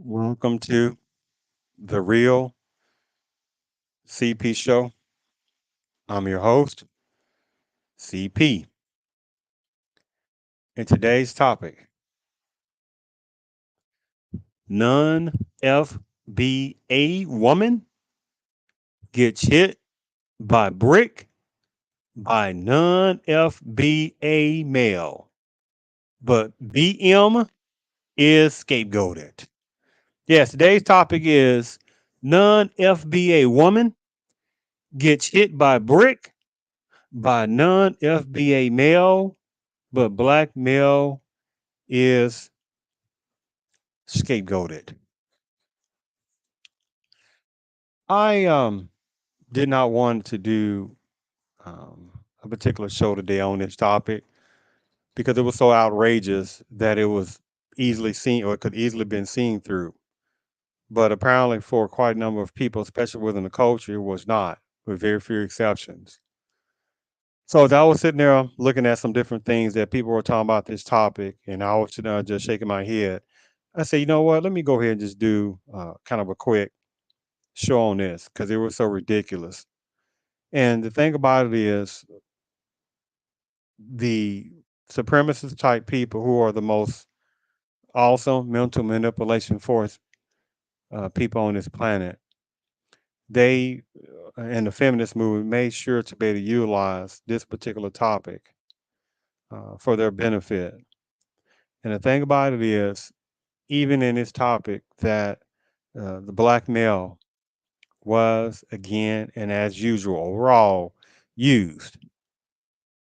Welcome to the Real CP Show. I'm your host, CP. And today's topic, non FBA woman gets hit by brick by non FBA male, but BM is scapegoated. Yes, today's topic is non FBA woman gets hit by brick by non FBA male, but black male is scapegoated. I did not want to do a particular show today on this topic because it was so outrageous that it was easily seen or it could easily been seen through. But apparently, for quite a number of people, especially within the culture, it was not, with very few exceptions. So as I was sitting there looking at some different things that people were talking about this topic, and I was sitting there just shaking my head, I said, you know what? Let me go ahead and just do kind of a quick show on this because it was so ridiculous. And the thing about it is, the supremacist type people who are the most awesome mental manipulation force people on this planet, they and the feminist movement made sure to be able to utilize this particular topic for their benefit. And the thing about it is, even in this topic, that the black male was again and as usual overall used,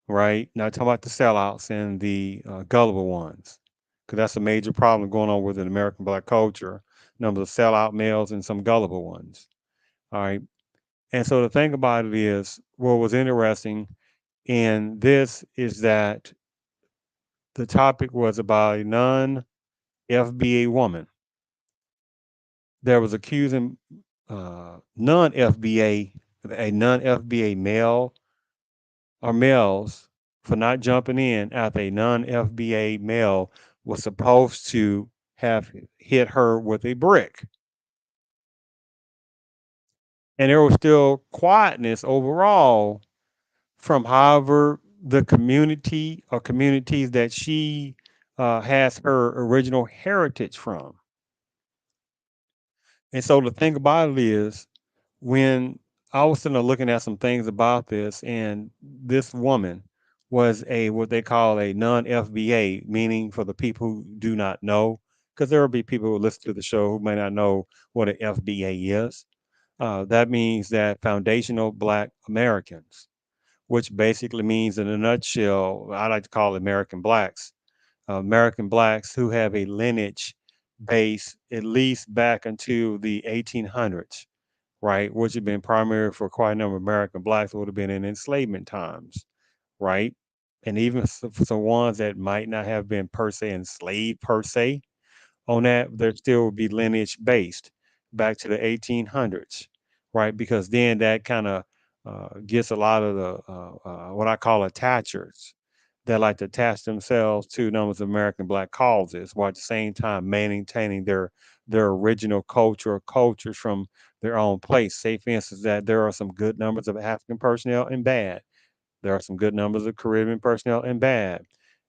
right? Not talking about the sellouts and the gullible ones, because that's a major problem going on within American black culture. Number of sellout males and some gullible ones. All right. And so the thing about it is, what was interesting in this is that the topic was about a non FBA woman that was accusing non FBA, a non FBA male or males for not jumping in after a non FBA male was supposed to have hit her with a brick. And there was still quietness overall from, however, the community or communities that she has her original heritage from. And so the thing about it is, when I was sitting there looking at some things about this, and this woman was a what they call a non FBA, meaning for the people who do not know, because there will be people who listen to the show who may not know what an FBA is. That means that Foundational Black Americans, which basically means, in a nutshell, I like to call it American blacks who have a lineage base at least back into the 1800s, right? Which had been primary for quite a number of American blacks would have been in enslavement times, right? And even for some ones that might not have been per se enslaved per se, on that, there still would be lineage based back to the 1800s, right? Because then that kind of gets a lot of the what I call attachers that like to attach themselves to numbers of American black causes while at the same time maintaining their original culture or cultures from their own place. Say, for instance, that there are some good numbers of African personnel and bad. There are some good numbers of Caribbean personnel and bad,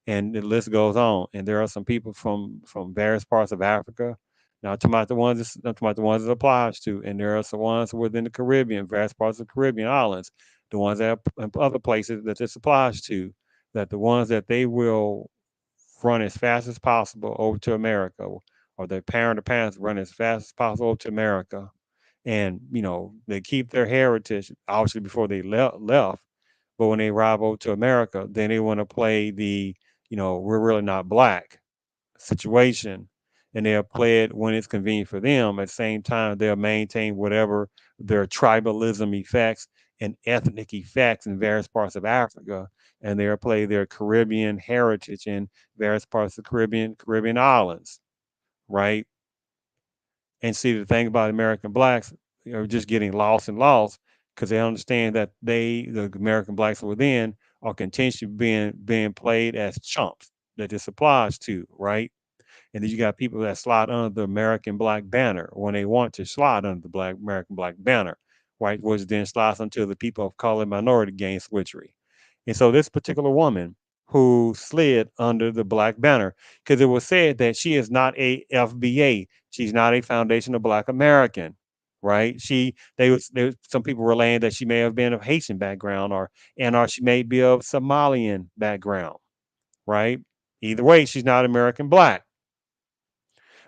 and the list goes on. And there are some people from various parts of Africa. Now, I'm talking about the ones I'm talking about the ones it applies to, and there are some ones within the Caribbean, various parts of the Caribbean islands, the ones that in other places that this applies to, that the ones that they will run as fast as possible over to America, or their parent or parents run as fast as possible over to America, and they keep their heritage obviously before they left, but when they arrive over to America, then they want to play the, we're really not black situation. And they'll play it when it's convenient for them. At the same time, they'll maintain whatever their tribalism effects and ethnic effects in various parts of Africa. And they'll play their Caribbean heritage in various parts of the Caribbean islands, right? And see, the thing about American blacks, just getting lost and lost because they understand that the American blacks within, are continuously being played as chumps that this applies to, right? And then you got people that slide under the American Black banner when they want to slide under the Black American Black banner, right? Which then slides onto the people of color and minority gain switchery. And so this particular woman who slid under the Black banner, because it was said that she is not a FBA, she's not a Foundation of Black American, right? Some people were laying that she may have been of Haitian background or she may be of Somalian background, right? Either way, she's not American Black.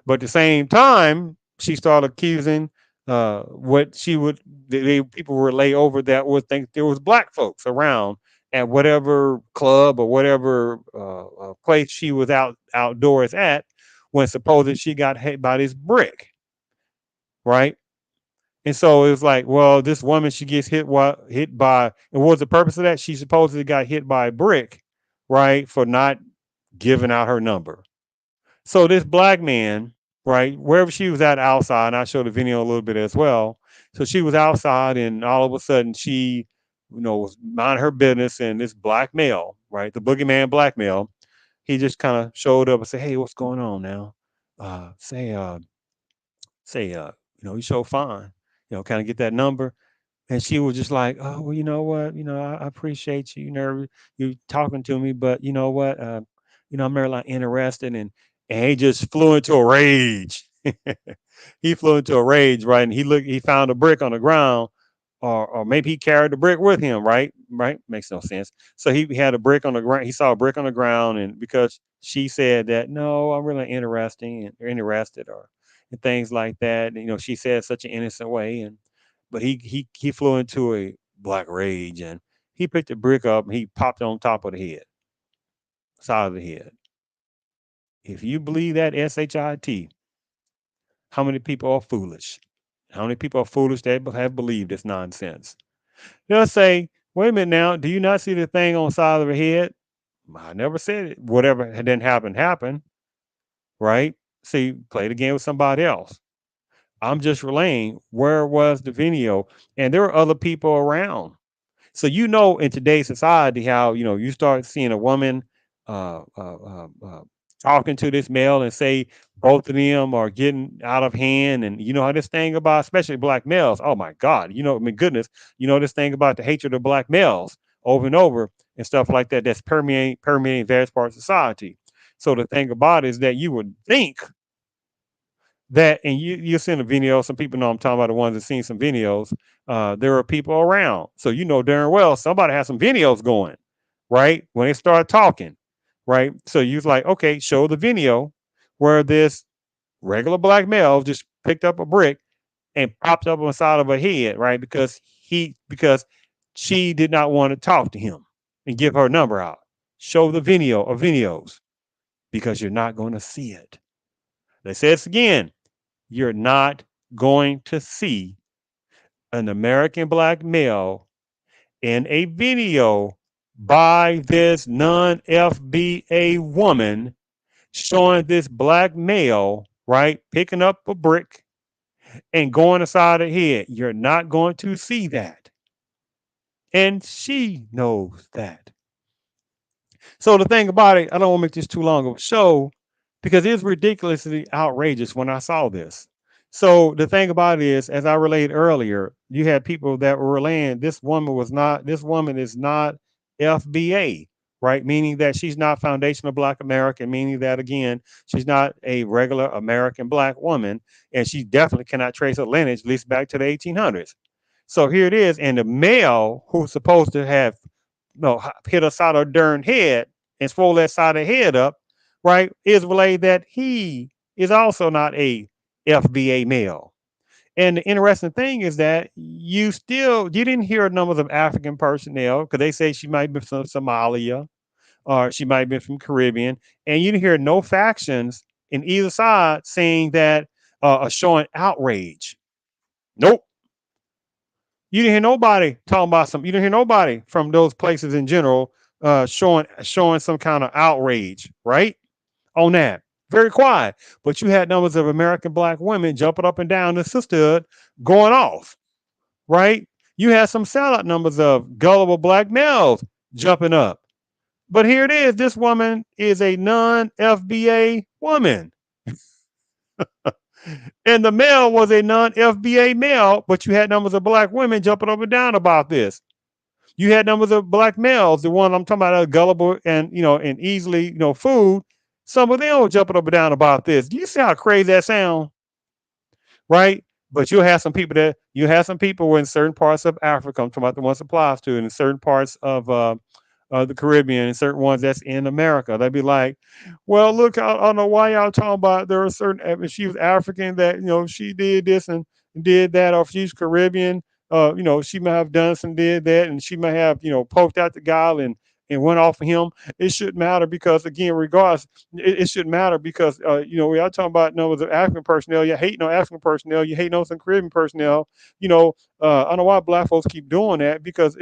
But at the same time, she started accusing what she would people would lay over that would think there was black folks around at whatever club or whatever place she was outdoors at when supposedly she got hit by this brick, right? And so it was like, well, this woman she gets hit by, and what was the purpose of that? She supposedly got hit by a brick, right, for not giving out her number. So this black man, right, wherever she was at outside, and I showed the video a little bit as well. So she was outside, and all of a sudden she, was minding her business, and this black male, right, the boogeyman black male, he just kind of showed up and said, "Hey, what's going on now? Uh, say, uh, you show fine, kind of get that number." And she was just like, "Oh, well, you know what? I appreciate you. You talking to me, but you know what? I'm really not interested." And he just flew into a rage. He flew into a rage, right? And he found a brick on the ground, or maybe he carried the brick with him, right? Right? Makes no sense. So he had a brick on the ground. He saw a brick on the ground, and because she said that, "No, I'm really interested, or and things like that." And, she said such an innocent way, and but he flew into a black rage, and he picked the brick up and he popped it on top of the head, side of the head. If you believe that shit, how many people are foolish? How many people are foolish that have believed this nonsense? They'll say, "Wait a minute now, do you not see the thing on the side of the head?" I never said it. Whatever didn't happen, happened, right? See, play the game with somebody else. I'm just relaying where was the video, and there were other people around. So in today's society how you start seeing a woman uh, uh, uh, uh, talking to this male and say both of them are getting out of hand, and how this thing about especially black males. Oh my God, I mean goodness, this thing about the hatred of black males over and over and stuff like that. That's permeating various parts of society. So the thing about it is that you would think that, and you've seen the video. Some people know I'm talking about the ones that seen some videos. There are people around, so darn well somebody has some videos going, right? When they start talking, right? So you're like, okay, show the video where this regular black male just picked up a brick and popped up on the side of her head, right? Because she did not want to talk to him and give her number out. Show the video or videos because you're not going to see it. Let's say this again. You're not going to see an American black male in a video by this non FBA woman showing this black male, right, picking up a brick and going aside the head. You're not going to see that. And she knows that. So the thing about it, I don't want to make this too long of a show because it's ridiculously outrageous when I saw this. So the thing about it is, as I relayed earlier, you had people that were relaying this woman is not FBA, right? Meaning that she's not foundational black American, meaning that again, she's not a regular American black woman, and she definitely cannot trace her lineage at least back to the 1800s. So here it is, and the male who's supposed to have hit her side of her darn head and swole that side of the head up, right, is relayed that he is also not a FBA male. And the interesting thing is that you didn't hear numbers of African personnel because they say she might be from Somalia or she might be from Caribbean, and you didn't hear no factions in either side saying that are showing outrage. Nope. You didn't hear nobody talking about some. You didn't hear nobody from those places in general showing some kind of outrage, right? On that, very quiet. But you had numbers of American black women jumping up and down the sisterhood, going off, right? You had some sellout numbers of gullible black males jumping up. But here it is. This woman is a non FBA woman. And the male was a non FBA male, but you had numbers of black women jumping up and down about this. You had numbers of black males, the one I'm talking about, gullible and and easily food. Some of them were jumping up and down about this. Do you see how crazy that sounds? Right? But you have some people in certain parts of Africa. I'm talking about the ones it applies to, and in certain parts of the Caribbean and certain ones that's in America. They'd be like, "Well, look, I don't know why y'all talking about there are certain. If she was African, that she did this and did that, or if she's Caribbean, she might have done some did that, and she might have poked out the guy and went off of him. It shouldn't matter because again, regardless, it shouldn't matter because we are talking about the African personnel. You hate no African personnel. You hate no some Caribbean personnel. I don't know why black folks keep doing that because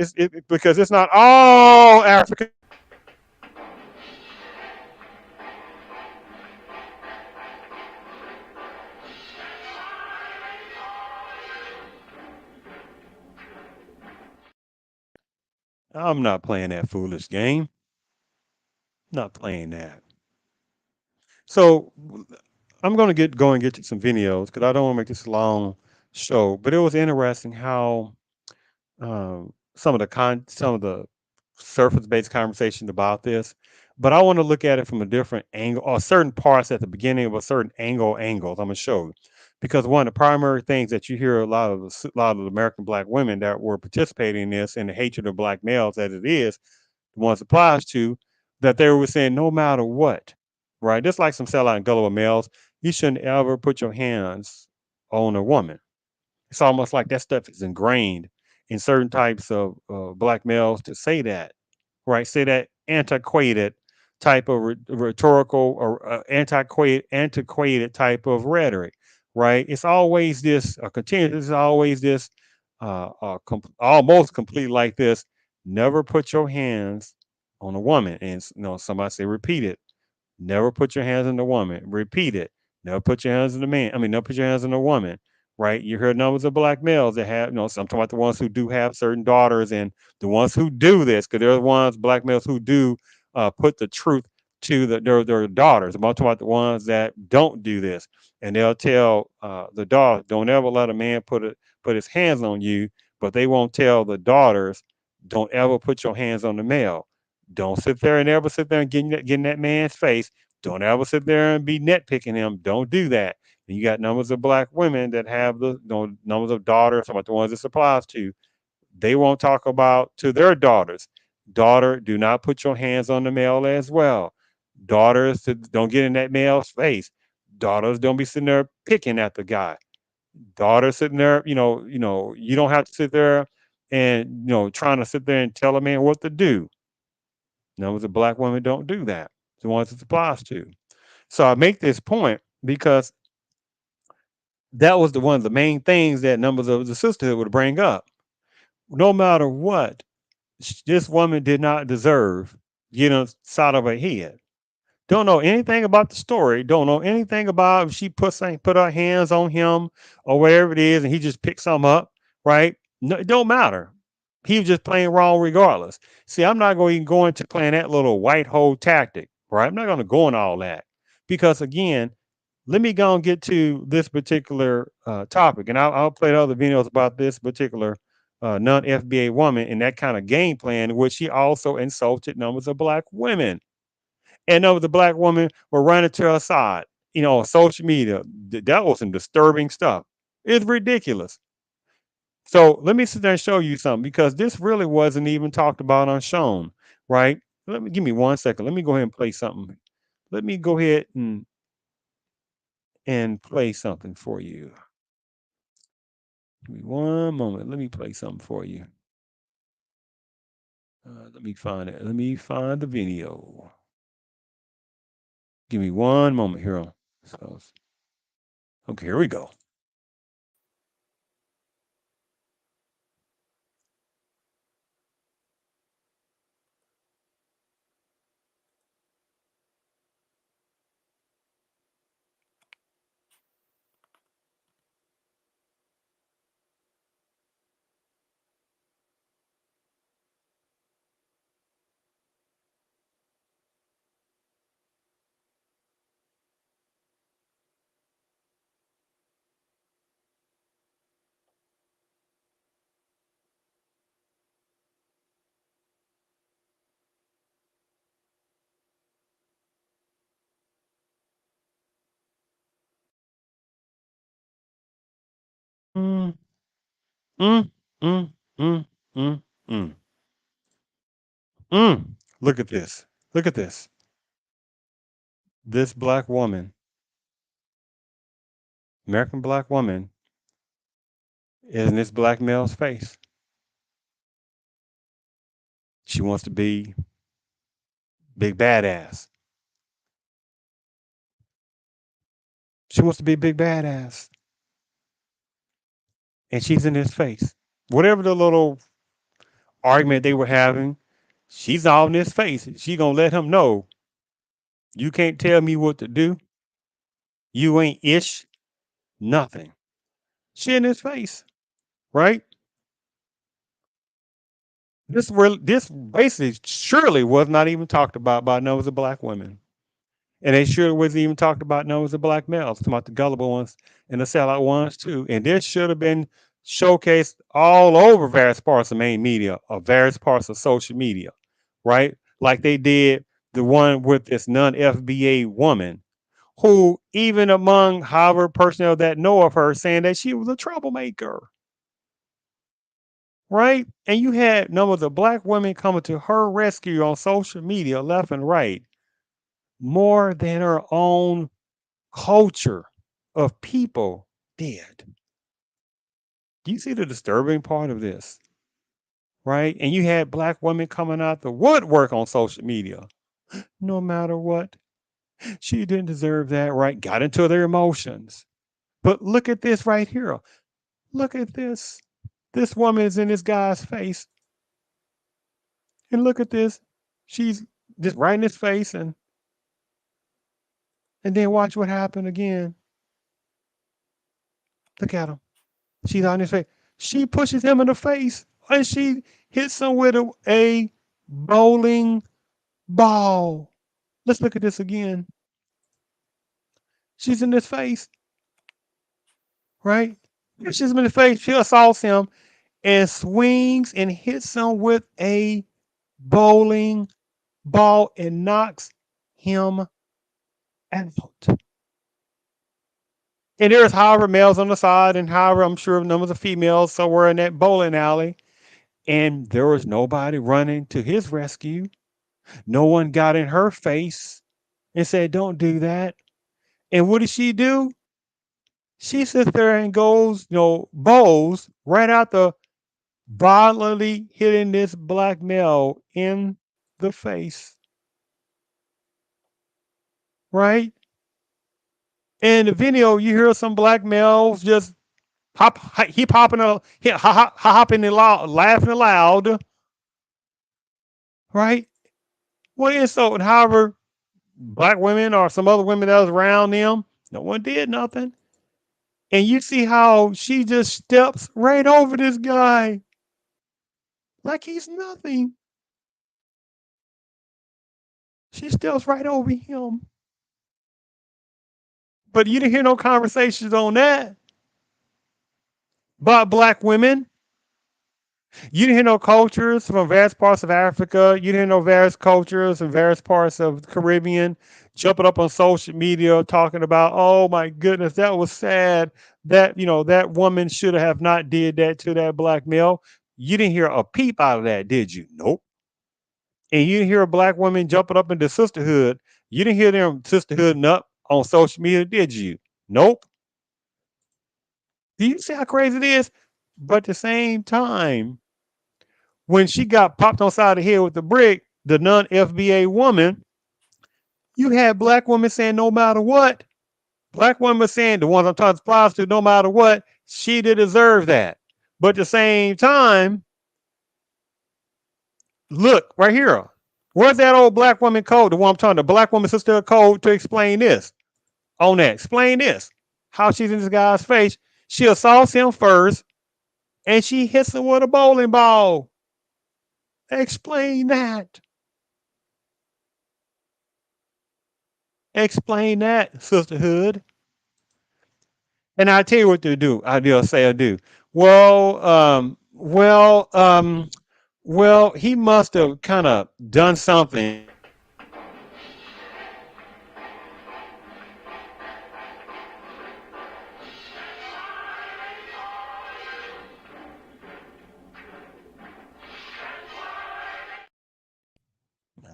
because it's not all African. I'm not playing that foolish game. Not playing that. So I'm gonna go and get you some videos because I don't want to make this a long show. But it was interesting how some of the surface based conversation about this, but I want to look at it from a different angle or certain parts at the beginning of a certain angles. I'm gonna show you because one of the primary things that you hear a lot of the American black women that were participating in this and the hatred of black males as it is the ones it applies to that they were saying no matter what, right? Just like some sellout and gullible males, you shouldn't ever put your hands on a woman. It's almost like that stuff is ingrained in certain types of black males to say that, right? Say that antiquated type of rhetorical or antiquated type of rhetoric, right? It's always this continuous. It's always this almost complete like this. Never put your hands on a woman, and somebody say repeat it. Never put your hands on the woman. Repeat it. Never put your hands on the man. I mean, never put your hands on the woman. Right? You heard numbers of black males that have, so I'm talking about the ones who do have certain daughters and the ones who do this, because there are ones, black males who do put the truth to their daughters. I'm talking about the ones that don't do this. And they'll tell the daughter, don't ever let a man put his hands on you, but they won't tell the daughters, don't ever put your hands on the male. Don't sit there and ever sit there and get in that man's face. Don't ever sit there and be nitpicking him. Don't do that. And you got numbers of black women that have the numbers of daughters, about the ones this applies to. They won't talk about to their daughters. Daughter, do not put your hands on the male as well. Daughters, don't get in that male's face. Daughters, don't be sitting there picking at the guy. Daughter sitting there, you don't have to sit there and trying to sit there and tell a man what to do. Numbers of black women don't do that. The ones it applies to. So I make this point because that was the one of the main things that numbers of the sisterhood would bring up. No matter what, this woman did not deserve getting inside of her head. Don't know anything about the story. Don't know anything about if she put her hands on him or whatever it is, and he just picked some up, right? No, it don't matter. He was just playing wrong regardless. See, I'm not going to go into playing that little white hole tactic, right? I'm not going to go in all that because again, let me go and get to this particular topic, and I'll play other videos about this particular non FBA woman and that kind of game plan, in which she also insulted numbers of black women and know the black woman were running to her side, on social media. That was some disturbing stuff. It's ridiculous. So let me sit there and show you something because this really wasn't even talked about on shown, right? Let me give me 1 second. Let me go ahead and play something. Let me go ahead and play something for you. Give me one moment. Let me play something for you. Let me find it. Let me find the video. Give me one moment here. So, okay, here we go. Mm, mm, mm, mm, mm, mm, mm. Look at this. Look at this. This black woman, American black woman, is in this black male's face. She wants to be big badass. She wants to be big badass. And she's in his face. Whatever the little argument they were having, she's all in his face. She gonna let him know, you can't tell me what to do. You ain't ish nothing. She in his face, right? This basically surely was not even talked about by numbers of black women. And they sure wasn't even talked about numbers of black males, talking about the gullible ones and the sellout ones too. And this should have been showcased all over various parts of main media or various parts of social media, right? Like they did the one with this non FBA woman, who even among Harvard personnel that know of her saying that she was a troublemaker, right? And you had numbers of black women coming to her rescue on social media left and right, more than her own culture of people did. Do you see the disturbing part of this? Right? And you had black women coming out the woodwork on social media. No matter what, she didn't deserve that, right? Got into their emotions. But look at this right here. Look at this. This woman is in this guy's face. And look at this. She's just right in his face, and then watch what happened again. Look at him. She's on his face. She pushes him in the face and she hits him with a bowling ball. Let's look at this again. She's in his face, right? She's in the face. She assaults him and swings and hits him with a bowling ball and knocks him out. And there's however males on the side, and however I'm sure numbers of females somewhere in that bowling alley. And there was nobody running to his rescue. No one got in her face and said, don't do that. And what did she do? She sits there and goes, bows right out the bodily hitting this black male in the face, right? In the video, you hear some black males just hopping aloud, laughing aloud, right? What insult? And however, black women or some other women that was around them, no one did nothing. And you see how she just steps right over this guy like he's nothing. She steps right over him. But you didn't hear no conversations on that about black women. You didn't hear no cultures from various parts of Africa. You didn't hear no various cultures from various parts of the Caribbean jumping up on social media talking about, oh my goodness, that was sad. That that woman should have not did that to that black male. You didn't hear a peep out of that, did you? Nope. And you didn't hear a black woman jumping up into sisterhood. You didn't hear them sisterhooding up on social media, did you? Nope. Do you see how crazy it is? But at the same time, when she got popped on side of the head with the brick, the non FBA woman, you had black women saying no matter what. Black women saying the ones I'm talking applies to, no matter what, she did deserve that. But at the same time, look right here. Where's that old black woman code? The one I'm talking, the black woman sister code to explain this. On that, explain this. How she's in this guy's face. She assaults him first, and she hits him with a bowling ball. Explain that. Explain that, sisterhood. And I tell you what to do. I'll say I do. Well, well, he must have kind of done something.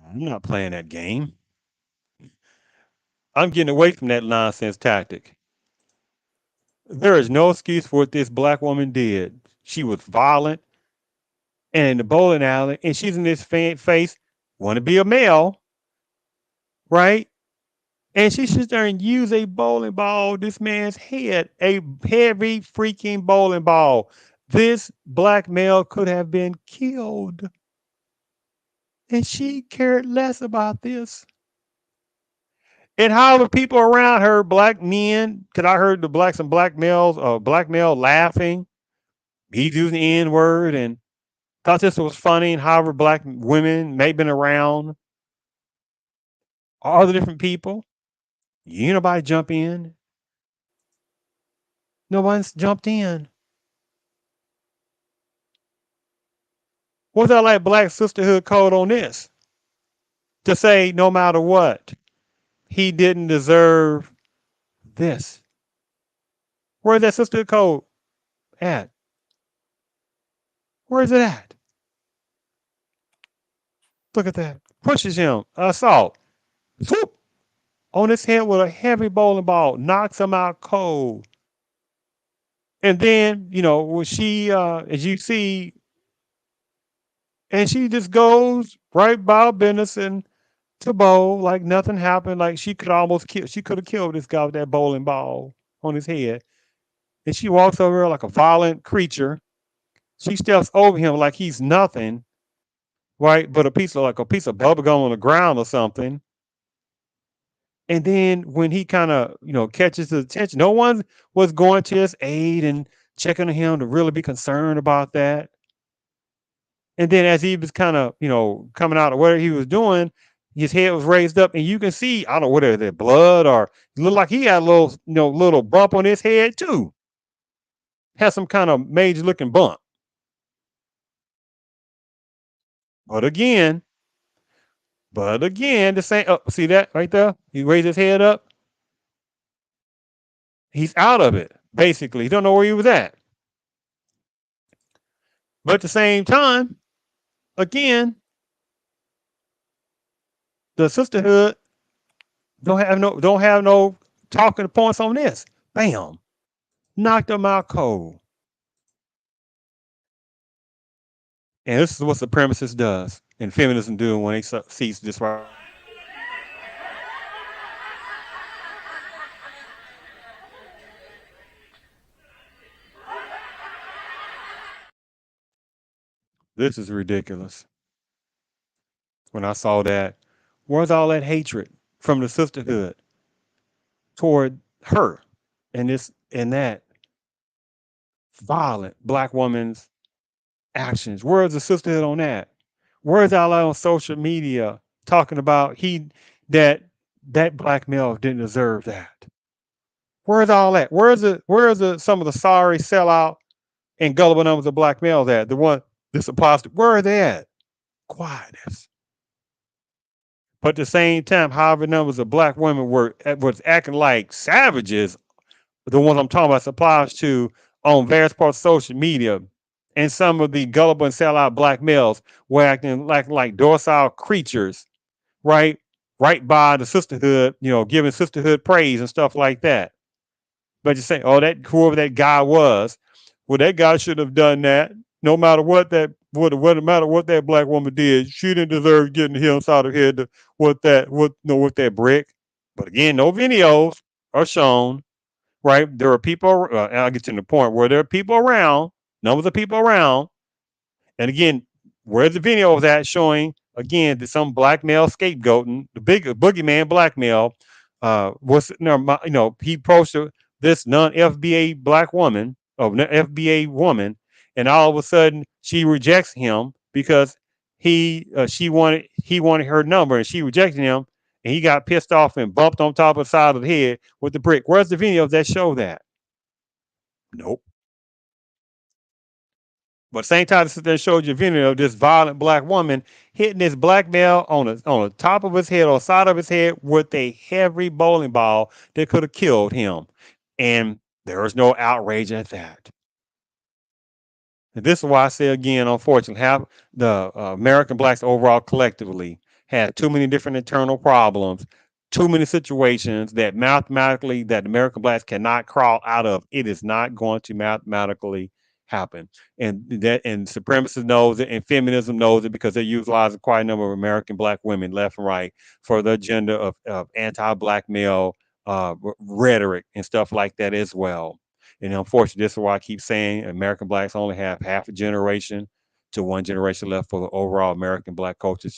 I'm not playing that game. I'm getting away from that nonsense tactic. There is no excuse for what this black woman did. She was violent and in the bowling alley, and she's in this face, want to be a male, right? And she sits there and use a bowling ball, this man's head, a heavy freaking bowling ball. This black male could have been killed. And she cared less about this. And how the people around her, black men, because I heard some black males, black male laughing. He's using the N word and thought this was funny. And however, black women may have been around, all the different people. You nobody jump in. No one's jumped in. What's that like black sisterhood code on this? To say no matter what, he didn't deserve this. Where's that sisterhood code at? Where is it at? Look at that. Pushes him. Assault. Swoop. On his head with a heavy bowling ball. Knocks him out cold. And then, when she, as you see, and she just goes right about business and to bowl like nothing happened. Like she could have killed this guy with that bowling ball on his head. And she walks over like a violent creature. She steps over him like he's nothing, right? But a piece of bubble gum on the ground or something. And then when he kind of, catches his attention, no one was going to his aid and checking on him to really be concerned about that. And then as he was kind of, coming out of whatever he was doing, his head was raised up, and you can see, I don't know whether it's blood or it looked like he had a little, little bump on his head too. Had some kind of major looking bump. But again, the same. Oh, see that right there? He raised his head up. He's out of it. Basically, he don't know where he was at. But at the same time, again, the sisterhood don't have no talking points on this. Bam, knocked him out cold. And this is what supremacist does and feminism do when they sees this right here. This is ridiculous. When I saw that, where's all that hatred from the sisterhood toward her and this and that violent black woman's actions? Where's the sisterhood on that? Where's all that on social media talking about that that black male didn't deserve that? Where's all that? Where's some of the sorry sellout and gullible numbers of black males at? The one this applies to, where are they at? Quietness. But at the same time, however numbers of black women was acting like savages, the ones I'm talking about applies to on various parts of social media, and some of the gullible and sellout black males were acting like docile creatures, right? Right by the sisterhood, giving sisterhood praise and stuff like that. But just saying, oh, that whoever that guy was, well, that guy should have done that. No matter no matter what that black woman did, she didn't deserve getting him out of here with that brick. But again, no videos are shown, right? There are people. I'll get to the point where there are people around, numbers of people around, and again, where's the video of that showing again that some black male scapegoating the big boogeyman black male was he posted this non FBA black woman FBA woman, and all of a sudden she rejects him because he wanted her number and she rejected him, and he got pissed off and bumped on top of the side of the head with the brick. Where's the video that show that? Nope. But same time, they showed you a video of this violent black woman hitting this black male on the top of his head or side of his head with a heavy bowling ball that could have killed him. And there was no outrage at that. And this is why I say again, unfortunately, have the American blacks overall collectively had too many different internal problems, too many situations that mathematically that American blacks cannot crawl out of. It is not going to mathematically happen. And supremacists knows it and feminism knows it because they utilize quite a number of American black women left and right for the agenda of anti-black male rhetoric and stuff like that as well. And unfortunately, this is why I keep saying American blacks only have half a generation to one generation left for the overall American black culture.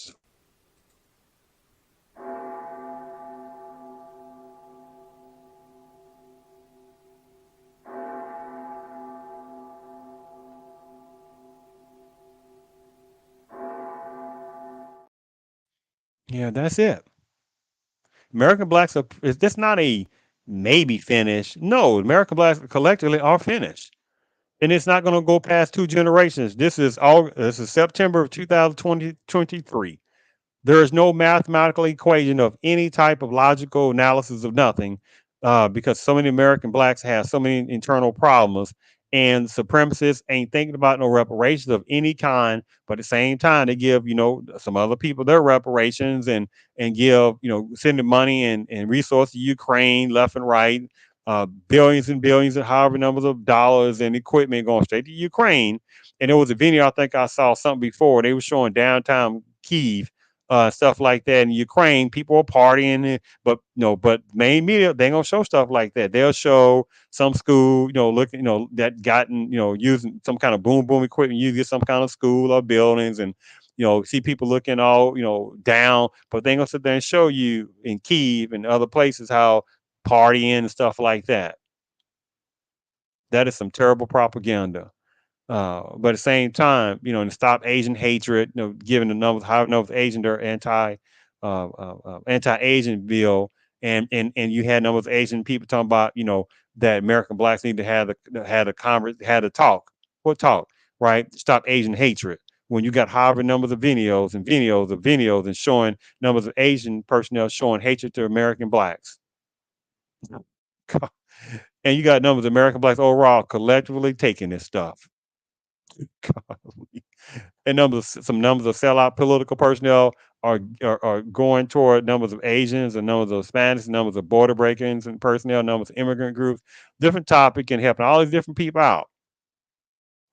Yeah, that's it. American blacks are, is this not a maybe finish? No, American blacks collectively are finished. And it's not going to go past two generations. This is September of 2023. There is no mathematical equation of any type of logical analysis of nothing, because so many American blacks have so many internal problems, and supremacists ain't thinking about no reparations of any kind. But at the same time, they give some other people their reparations and give sending money and resources to Ukraine left and right, billions and billions and however numbers of dollars and equipment going straight to Ukraine. And there was a video I think I saw something before. They were showing downtown Kiev, stuff like that in Ukraine. People are partying, but but main media they ain't gonna show stuff like that. They'll show some school, looking, that gotten, using some kind of boom boom equipment, using some kind of school or buildings, and see people looking all down, but they ain't gonna sit there and show you in Kiev and other places how partying and stuff like that. That is some terrible propaganda. But at the same time, to stop Asian hatred, given the numbers, how numbers Asian are anti-Asian bill, and you had numbers of Asian people talking about, that American blacks need to have a converse, had a talk, what talk, right? Stop Asian hatred. When you got however numbers of videos and videos of videos and showing numbers of Asian personnel showing hatred to American blacks, and you got numbers of American blacks overall collectively taking this stuff. And some numbers of sellout political personnel are going toward numbers of Asians and numbers of Hispanics, numbers of border break-ins and personnel, numbers of immigrant groups. Different topic and helping all these different people out.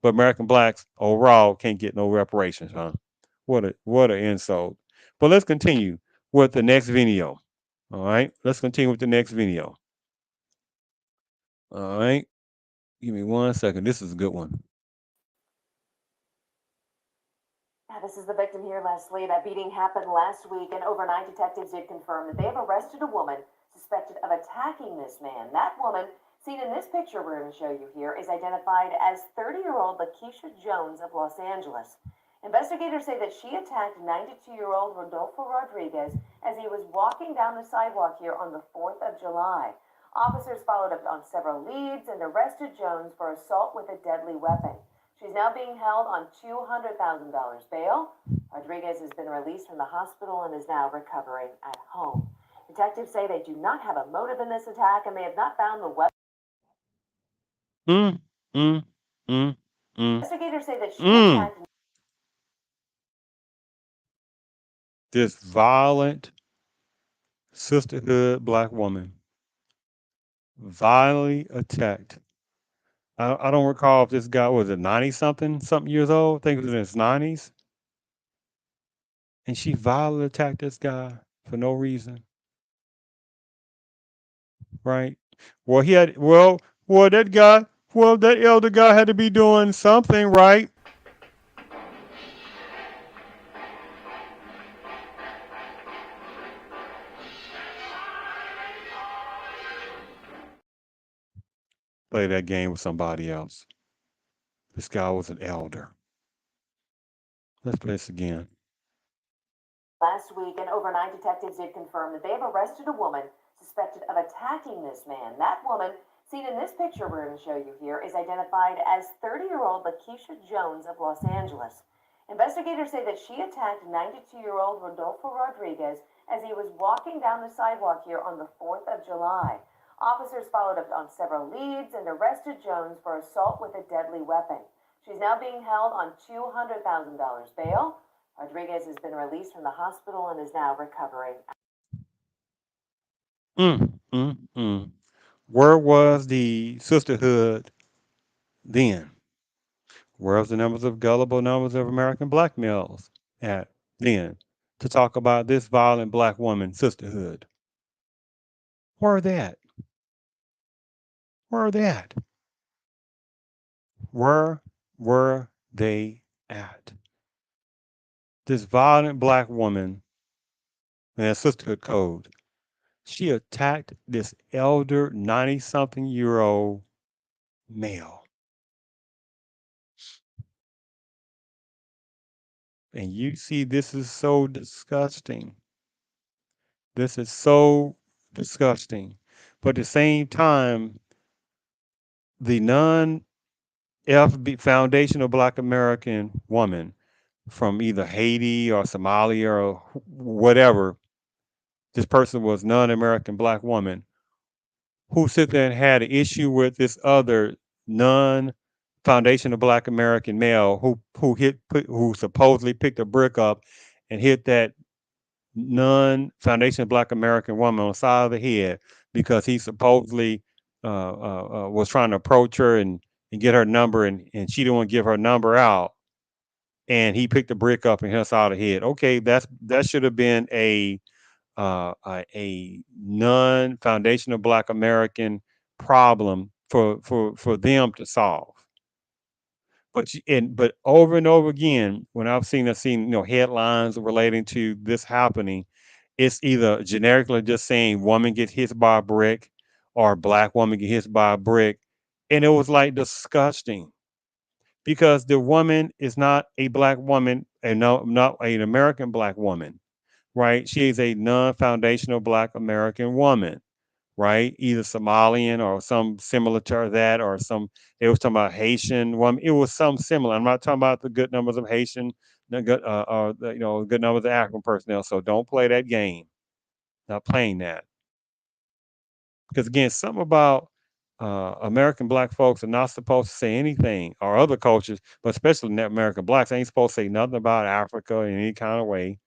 But American blacks overall can't get no reparations, huh? What a insult. But let's continue with the next video. All right, let's continue with the next video. All right, give me 1 second. This is a good one. This is the victim here, Leslie. That beating happened last week, and overnight detectives did confirm that they have arrested a woman suspected of attacking this man. That woman, seen in this picture we're going to show you here, is identified as 30-year-old Lakeisha Jones of Los Angeles. Investigators say that she attacked 92-year-old Rodolfo Rodriguez as he was walking down the sidewalk here on the 4th of July. Officers followed up on several leads and arrested Jones for assault with a deadly weapon. She's now being held on $200,000 bail. Rodriguez has been released from the hospital and is now recovering at home. Detectives say they do not have a motive in this attack and they have not found the weapon. Mm, mm, mm, mm, Investigators say that she mm. attacked. This violent sisterhood black woman violently attacked. I don't recall if this guy was a 90 something years old. I think it was in his 90s. And she violently attacked this guy for no reason, right? Well, that elder guy had to be doing something, right? Play that game with somebody else. This guy was an elder. Let's play this again. Last week, and overnight detectives did confirm that they have arrested a woman suspected of attacking this man. That woman, seen in this picture we're going to show you here, is identified as 30-year-old Lakeisha Jones of Los Angeles. Investigators say that she attacked 92-year-old Rodolfo Rodriguez as he was walking down the sidewalk here on the 4th of July. Officers followed up on several leads and arrested Jones for assault with a deadly weapon. She's now being held on $200,000 bail. Rodriguez has been released from the hospital and is now recovering. Mm. Where was the sisterhood then? Where was the numbers of gullible numbers of American black males at then to talk about this violent black woman sisterhood? Where are they at? Where are they at? Where were they at? This violent black woman in that sisterhood code, she attacked this elder 90 something year old male. And you see, this is so disgusting. This is so disgusting. But at the same time, the non FB foundational black American woman from either Haiti or Somalia or whatever, this person was non-American black woman who sit there and had an issue with this other non-foundational black American male who supposedly picked a brick up and hit that non-foundational black American woman on the side of the head because he supposedly was trying to approach her and get her number and she didn't want to give her number out and he picked a brick up and hit her side of the head. Okay, that should have been a non-foundational Black American problem for them to solve. But over and over again, when I've seen headlines relating to this happening, it's either generically just saying woman gets hit by a brick or black woman get hit by a brick, and it was like disgusting because the woman is not a black woman and no not an American black woman, right? She is a non-foundational black American woman, right? Either Somalian or some similar to that, or some. It was talking about Haitian woman. It was some similar. I'm not talking about the good numbers of Haitian, the good, or the, good numbers of African personnel. So don't play that game. Not playing that because again, something about American black folks are not supposed to say anything, or other cultures, but especially American blacks ain't supposed to say nothing about Africa in any kind of way.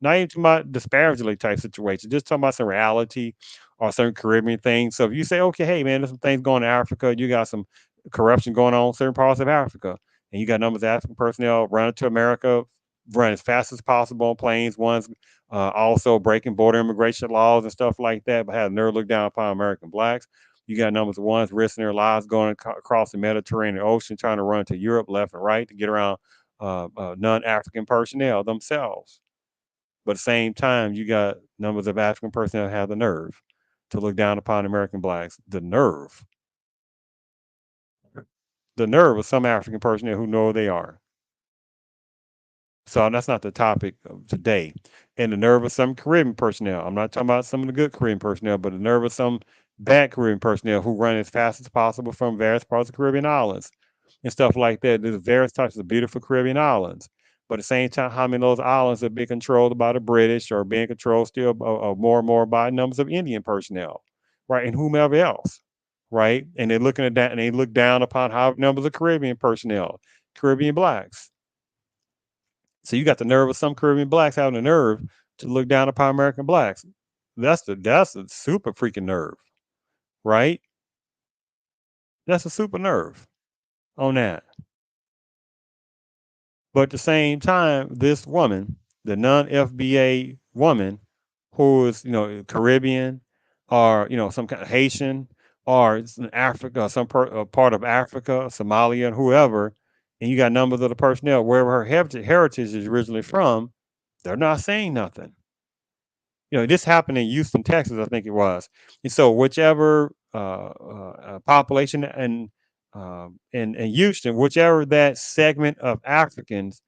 Not even talking about disparagingly type situations, just talking about some reality or certain Caribbean things. So if you say, okay, hey man, there's some things going in Africa, you got some corruption going on in certain parts of Africa, and you got numbers of African personnel running to America, run as fast as possible on planes. One's also breaking border immigration laws and stuff like that, but have nerve look down upon American blacks. You got numbers of ones risking their lives going across the Mediterranean Ocean, trying to run to Europe left and right to get around non-African personnel themselves. But at the same time, you got numbers of African personnel that have the nerve to look down upon American blacks. The nerve of some African personnel who know who they are. So that's not the topic of today. And the nerve of some Caribbean personnel. I'm not talking about some of the good Caribbean personnel, but the nerve of some bad Caribbean personnel who run as fast as possible from various parts of the Caribbean islands and stuff like that. There's various types of beautiful Caribbean islands. But at the same time, how many of those islands are being controlled by the British or being controlled still more and more by numbers of Indian personnel, right? And whomever else, right? And they're looking at that and they look down upon how numbers of Caribbean personnel, Caribbean blacks. So you got the nerve of some Caribbean blacks having the nerve to look down upon American blacks. That's a super freaking nerve, right? That's a super nerve on that. But at the same time, this woman, the non FBA woman, who is Caribbean, or some kind of Haitian, or it's in Africa, part of Africa, Somalia, and whoever, and you got numbers of the personnel wherever her heritage is originally from, they're not saying nothing. This happened in Houston, Texas, I think it was. And so whichever population in Houston, whichever that segment of Africans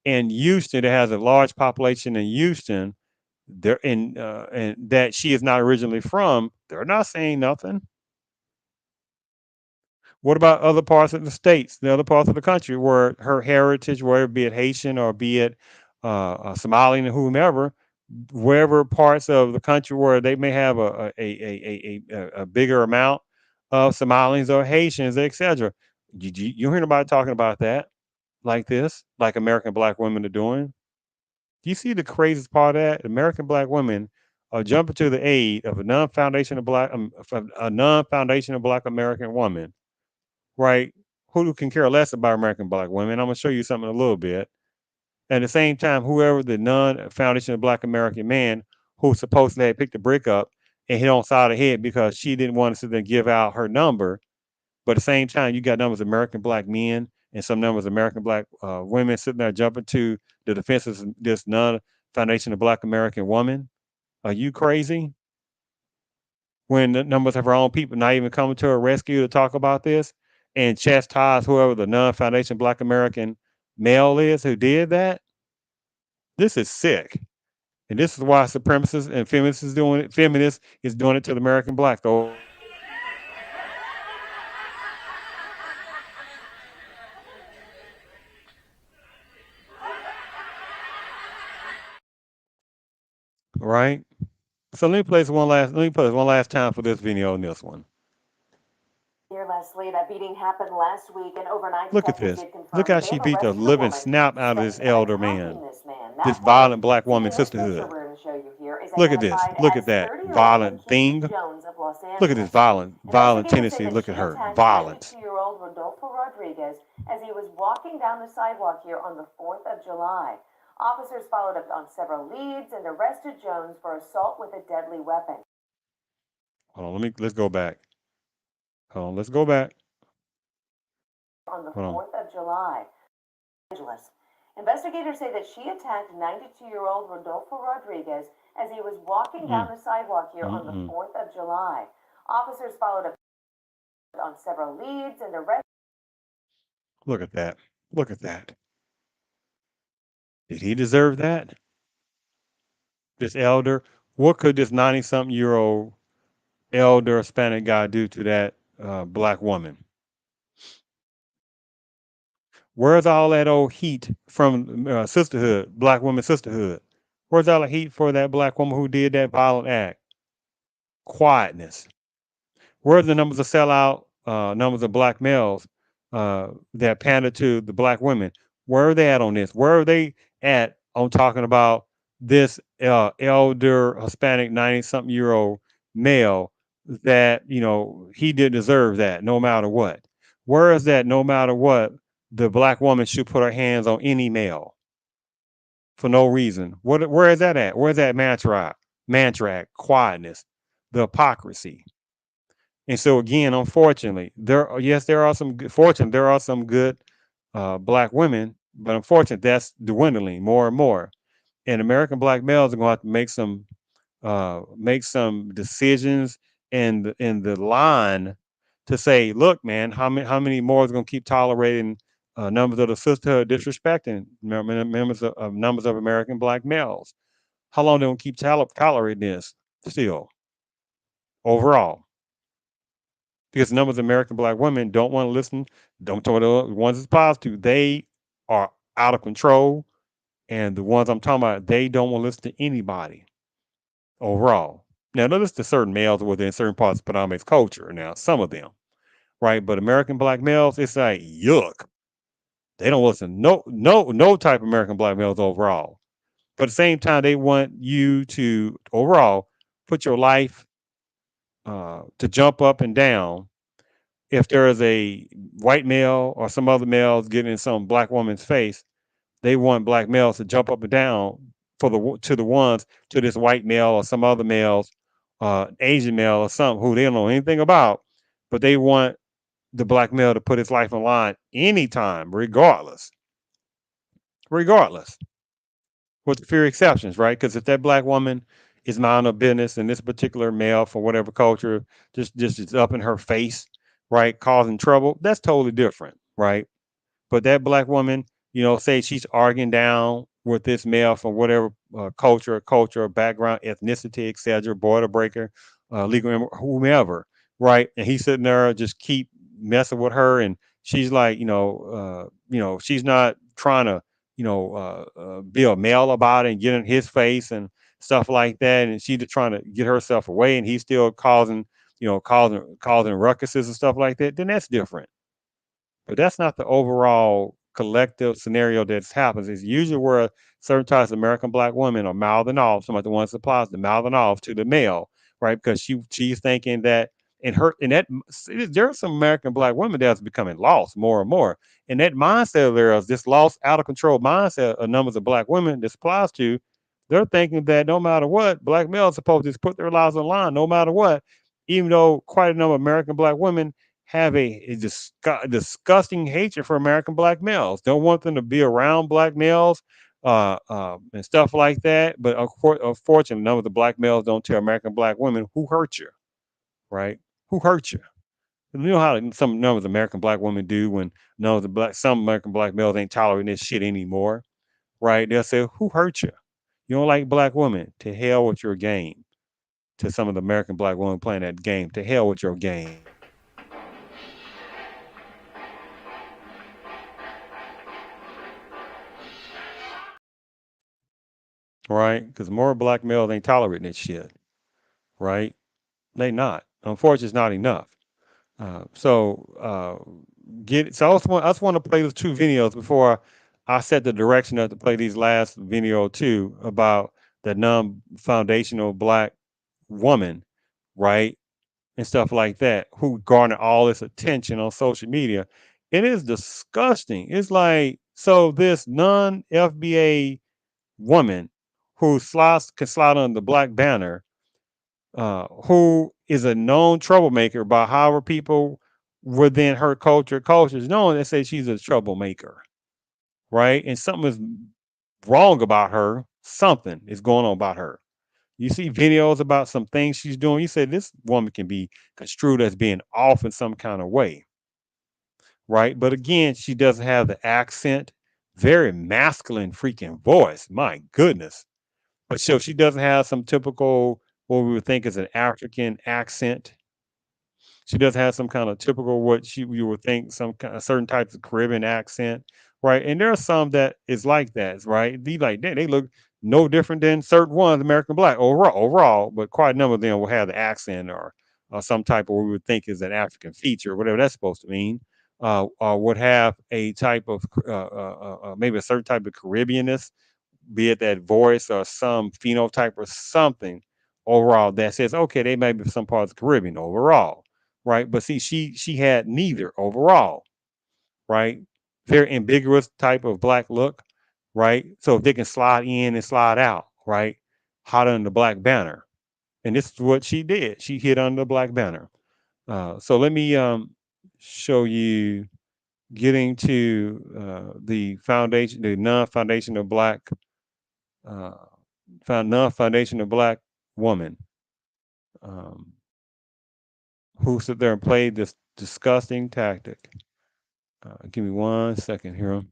in Houston that has a large population in Houston, they're in and that she is not originally from, they're not saying nothing. What about other parts of the states, the other parts of the country where her heritage, whether it be it Haitian or be it Somalian or whomever, wherever parts of the country where they may have a bigger amount of Somalians or Haitians, etc. You hear nobody talking about that like this, like American black women are doing. Do you see the craziest part of that? American black women are jumping to the aid of a non-foundational black American woman, right? Who can care less about American black women? I'm gonna show you something in a little bit. At the same time, whoever the non-foundational black American man who supposedly had picked the brick up and hit on side of the head because she didn't want to sit there and give out her number. But at the same time, you got numbers of American black men and some numbers of American black women sitting there jumping to the defense of this non-foundational black American woman. Are you crazy? When the numbers of her own people not even coming to her rescue to talk about this and chastise whoever the non-foundation black American male is who did that? This is sick. And this is why supremacists and feminists is doing it. Feminists is doing it to the American blacks overall. Right? So let me play this one last time for this video on this one. Here, Leslie, that beating happened last week, and overnight Look at detectives this. did Look confirm how that they she have beat the arrested a living woman snap out of this suspected of elder attacking man. this man. This That woman, violent black seen woman in this picture sisterhood. we're going to show you here, is Look at this. identified Look at as that 30-year-old violent Lakeisha thing. Jones of Los Look at this Angeles. violent Investigators say tendency. that Look at she her. attacked Violence. 92-year-old Rodolfo Rodriguez as he was walking down the sidewalk here on the 4th of July. Officers followed up on several leads and arrested Jones for assault with a deadly weapon. Hold on, let's go back. Hold on, let's go back. On the Hold on. 4th of July. Angeles. Investigators say that she attacked 92-year-old Rodolfo Rodriguez as he was walking down Mm, the sidewalk here on the mm. 4th of July. Officers followed up on several leads and arrested. Look at that. Look at that. Did he deserve that? This elder? What could this 90 something year old elder Hispanic guy do to that black woman? Where's all that old heat from sisterhood, black woman sisterhood? Where's all the heat for that black woman who did that violent act? Quietness. Where are the numbers of sellout numbers of black males that pander to the black women? Where are they at on this? Where are they at on talking about this elder Hispanic 90 something year old male that, he did deserve that no matter what? Where is that no matter what? The black woman should put her hands on any male for no reason. Where is that at? Where's that mantra, quietness, the hypocrisy? And so again, unfortunately, there are some good, fortunately there are some good black women, but unfortunately that's dwindling more and more. And American black males are going to have to make some decisions in the line to say, look, man, how many more is going to keep tolerating numbers of the sisterhood disrespecting members of numbers of American black males? How long they going to keep tolerating this still overall? Because numbers of American black women don't want to listen, don't talk to the ones it's positive. They are out of control. And the ones I'm talking about, they don't want to listen to anybody overall. Now, notice to certain males within certain parts of Padama's culture. Now, some of them, right? But American black males, it's like yuck. They don't listen. No type of American black males overall. But at the same time, they want you to overall put your life to jump up and down if there is a white male or some other males getting in some black woman's face, they want black males to jump up and down to the ones to this white male or some other males, Asian male or something who they don't know anything about, but they want the black male to put his life on line anytime, regardless, with few exceptions, right? Because if that black woman is minding her business and this particular male from whatever culture just is up in her face, right, causing trouble, that's totally different, right? But that black woman, say she's arguing down with this male from whatever culture, background, ethnicity, etc., border breaker, whomever, right? And he's sitting there just keep messing with her, and she's like, she's not trying to, be a male about it and get in his face and stuff like that, and she's just trying to get herself away, and he's still causing ruckuses and stuff like that. Then that's different, but that's not the overall collective scenario that happens. It's usually where certain types of American black women are mouthing off. Some of the ones that applies to mouthing off to the male, right? Because she's thinking that in that there are some American black women that's becoming lost more and more. And that mindset there is this lost, out of control mindset of numbers of black women this applies to. They're thinking that no matter what, black males are supposed to just put their lives on the line, no matter what. Even though quite a number of American black women have disgusting hatred for American black males, don't want them to be around black males, and stuff like that. But unfortunately, none of the black males don't tell American black women who hurt you, right? Who hurt you? You know how some none of the American black women do when none of the black some American black males ain't tolerating this shit anymore, right? They'll say, "Who hurt you? You don't like black women? To hell with your game." To some of the American black women playing that game, to hell with your game, right? Because more black males ain't tolerating that shit, right? They not. Unfortunately, it's not enough. I just want to play those two videos before I set the direction of to play these last video too about the non-foundational black woman, right? And stuff like that, who garner all this attention on social media. It is disgusting. It's like, so this non FBA woman who can slide under the black banner, who is a known troublemaker by however people within her culture is known, they say she's a troublemaker, right? And something is wrong about her. Something is going on about her. You see videos about some things she's doing. You say this woman can be construed as being off in some kind of way, right? But again, she doesn't have the accent, very masculine freaking voice. My goodness. But so she doesn't have some typical, what we would think is an African accent. She does have some kind of typical what you would think some kind of certain types of Caribbean accent, right? And there are some that is like that, right? They look no different than certain ones American black overall, but quite a number of them will have the accent or some type of what we would think is an African feature, whatever that's supposed to mean. Would have a type of maybe a certain type of Caribbeanness, be it that voice or some phenotype or something overall that says, okay, they may be some parts of the Caribbean overall, right? But see, she had neither overall, right? Very ambiguous type of black look, right? So if they can slide in and slide out, right? Hot under the black banner. And this is what she did. She hid under the black banner. So let me show you getting to the foundation, the non-foundational black uh, non-foundational black woman, um, who sit there and played this disgusting tactic. Give me 1 second here.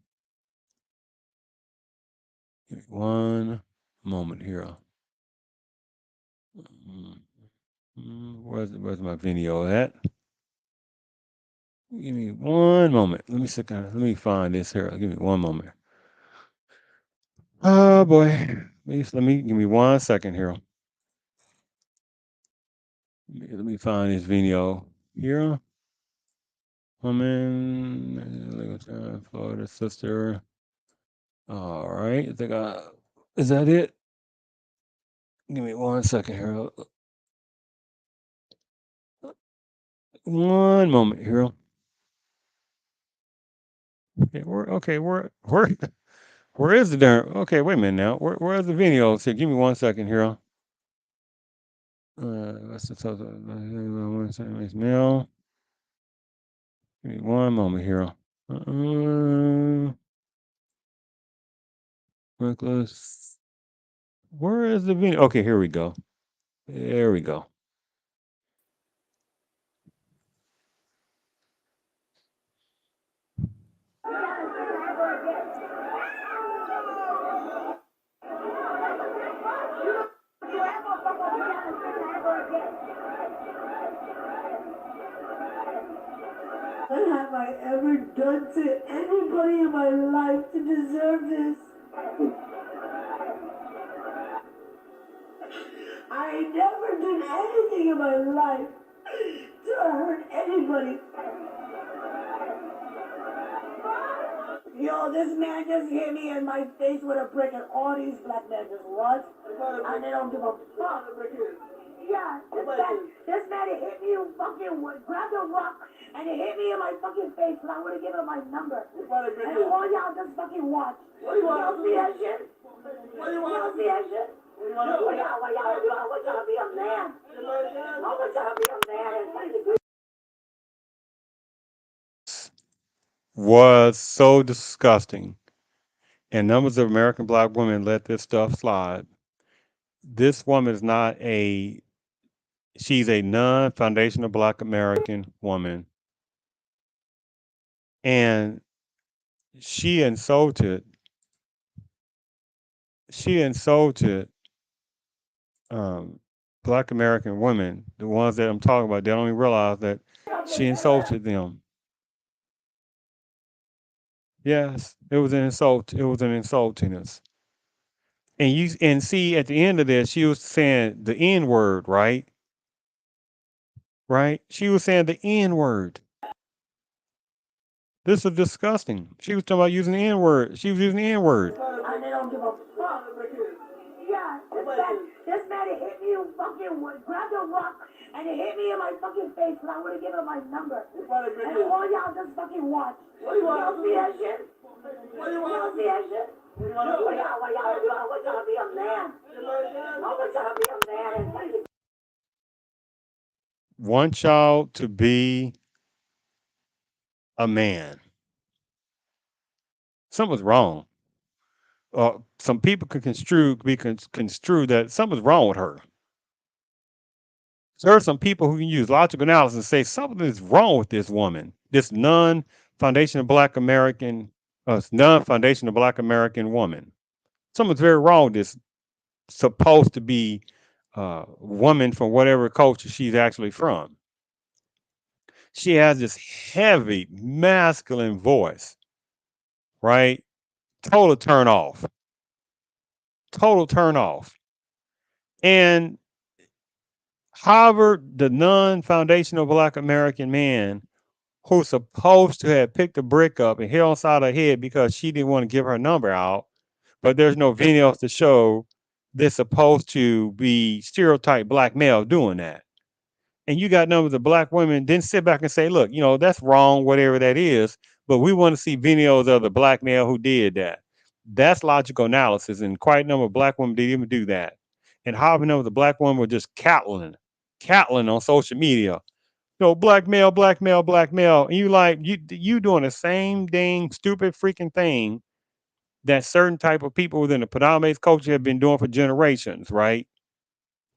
Give me one moment here. Where's my video at? Give me one moment. Let me find this here. Give me one moment. Oh boy. Let me give me 1 second here. Let me find this video here. Woman, Florida sister. All right. I think is that it? Give me 1 second here. One moment here. Where where is the darn okay, wait a minute now. Where's the video? So give me 1 second here. Let's just now. Give me one moment here. Reckless. Where is the video? Okay, here we go. There we go. What have I ever done to anybody in my life to deserve this? I never did anything in my life to hurt anybody. Yo, this man just hit me in my face with a brick, and all these black men just what? And they don't give a fuck. Yeah, this man hit me fucking grabbed a rock and it hit me in my fucking face, and I would have given him my number. And all y'all just fucking watch. You don't see that shit? You don't see that shit? What y'all do? I want y'all to be a man. I want y'all to be a man and fight the good. Was so disgusting. And numbers of American black women let this stuff slide. This woman is not a, she's a non foundational black American woman. And she insulted, she insulted um, black American women, the ones that I'm talking about. They don't even realize that she insulted them. Yes, it was an insult. It was an insultingness. And you and see at the end of this, she was saying the N word, right? Right? She was saying the N word. This is disgusting. She was talking about using the N word. She was using the N word. And they don't give a fuck. Yeah, this man hit me fucking grabbed a rock and it hit me in my fucking face, and I would have given him my number. And all y'all just fucking watch. You don't see that shit? You don't see that shit? What y'all do? I want y'all to be a man. I want y'all to be a man and fight the Want y'all to be a man. Something's wrong. Some people could construe that something's wrong with her. There are some people who can use logical analysis and say something is wrong with this woman, this non-foundational Black American, non-foundational Black American woman. Something's very wrong with this supposed to be woman from whatever culture she's actually from. She has this heavy masculine voice, right? Total turn off. Total turn off. And however, the non-foundational Black American man who's supposed to have picked a brick up and hit on side of her head because she didn't want to give her number out, but there's no videos to show they're supposed to be stereotype black male doing that. And you got numbers of black women didn't sit back and say, look, that's wrong, whatever that is, but we want to see videos of the black male who did that. That's logical analysis. And quite a number of black women didn't even do that. And how many of the black women were just cattling on social media, black male, black male, black male. And you doing the same dang stupid freaking thing that certain type of people within the predominant culture have been doing for generations, right?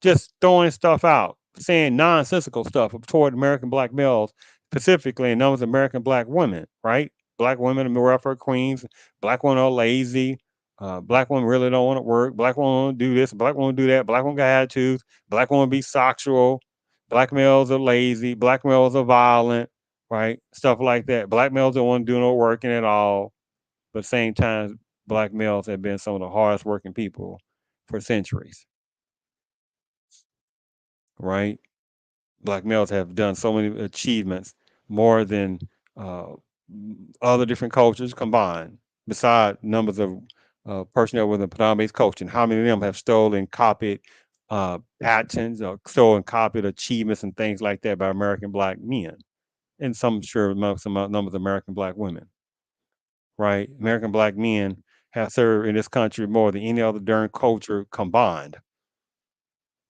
Just throwing stuff out, saying nonsensical stuff toward American black males, specifically, and those American black women, right? Black women are welfare queens. Black women are lazy. Black women really don't want to work. Black women want to do this. Black women do that. Black women got attitudes. Black women be sexual. Black males are lazy. Black males are violent, right? Stuff like that. Black males don't want to do no working at all. But at the same time, black males have been some of the hardest working people for centuries, right? Black males have done so many achievements more than uh, other different cultures combined, beside numbers of personnel within predominant culture. And how many of them have stolen, copied patents or stolen, copied achievements and things like that by American black men, and some sure some numbers of American black women, right? American black men have served in this country more than any other darn culture combined.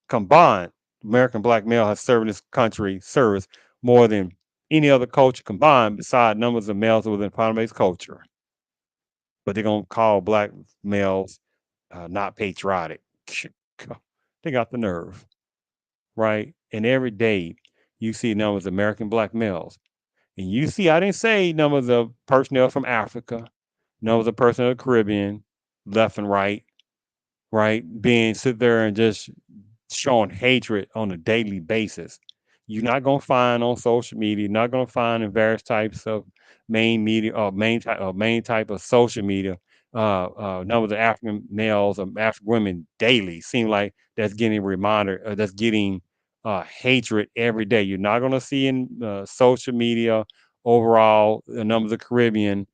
Combined, American black male has served in this country, serves more than any other culture combined, beside numbers of males within Panama's culture. But they're gonna call black males not patriotic. They got the nerve, right? And every day you see numbers of American black males. And you see, I didn't say numbers of personnel from Africa, numbers of personnel of the Caribbean, left and right? Being sit there and just showing hatred on a daily basis. You're not gonna find on social media. You're not gonna find in various types of main media or main type of social media. Numbers of African males or African women daily seem like that's getting a reminder. That's getting hatred every day. You're not gonna see in social media overall the numbers of Caribbean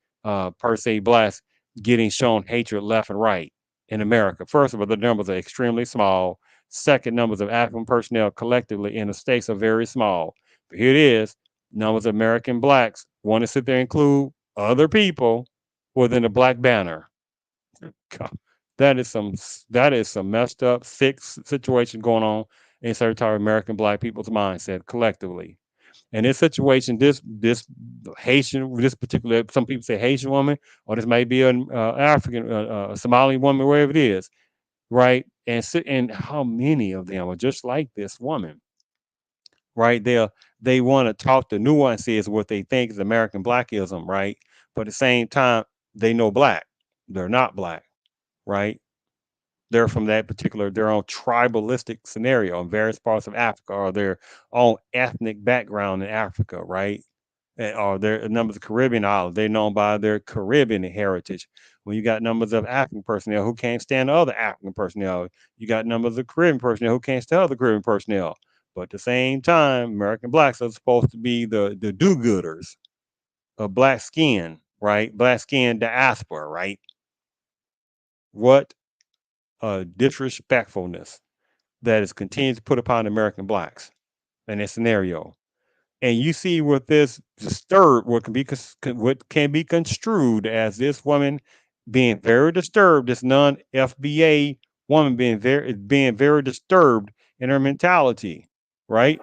per se blacks getting shown hatred left and right in America. First of all, the numbers are extremely small. Second, numbers of African personnel collectively in the states are very small. But here it is: numbers of American blacks want to sit there and include other people within the black banner. God, that is some messed up, sick situation going on in certain American black people's mindset collectively. And this situation, this Haitian, this particular, some people say Haitian woman, or this may be an African, Somali woman, wherever it is, right? And how many of them are just like this woman, right? They want to talk the nuances what they think is American blackism, right? But at the same time, they know black. They're not black, right? They're from that particular their own tribalistic scenario in various parts of Africa or their own ethnic background in Africa, right? Or their numbers of Caribbean islands, they're known by their Caribbean heritage. When you got numbers of African personnel who can't stand other African personnel, you got numbers of Caribbean personnel who can't stand other Caribbean personnel. But at the same time, American blacks are supposed to be the do-gooders of black skin, right? Black skin diaspora, right? What disrespectfulness that is continued to put upon American blacks in this scenario. And you see what this disturbed, what can be construed as this woman being very disturbed, this non FBA woman being very disturbed in her mentality, right?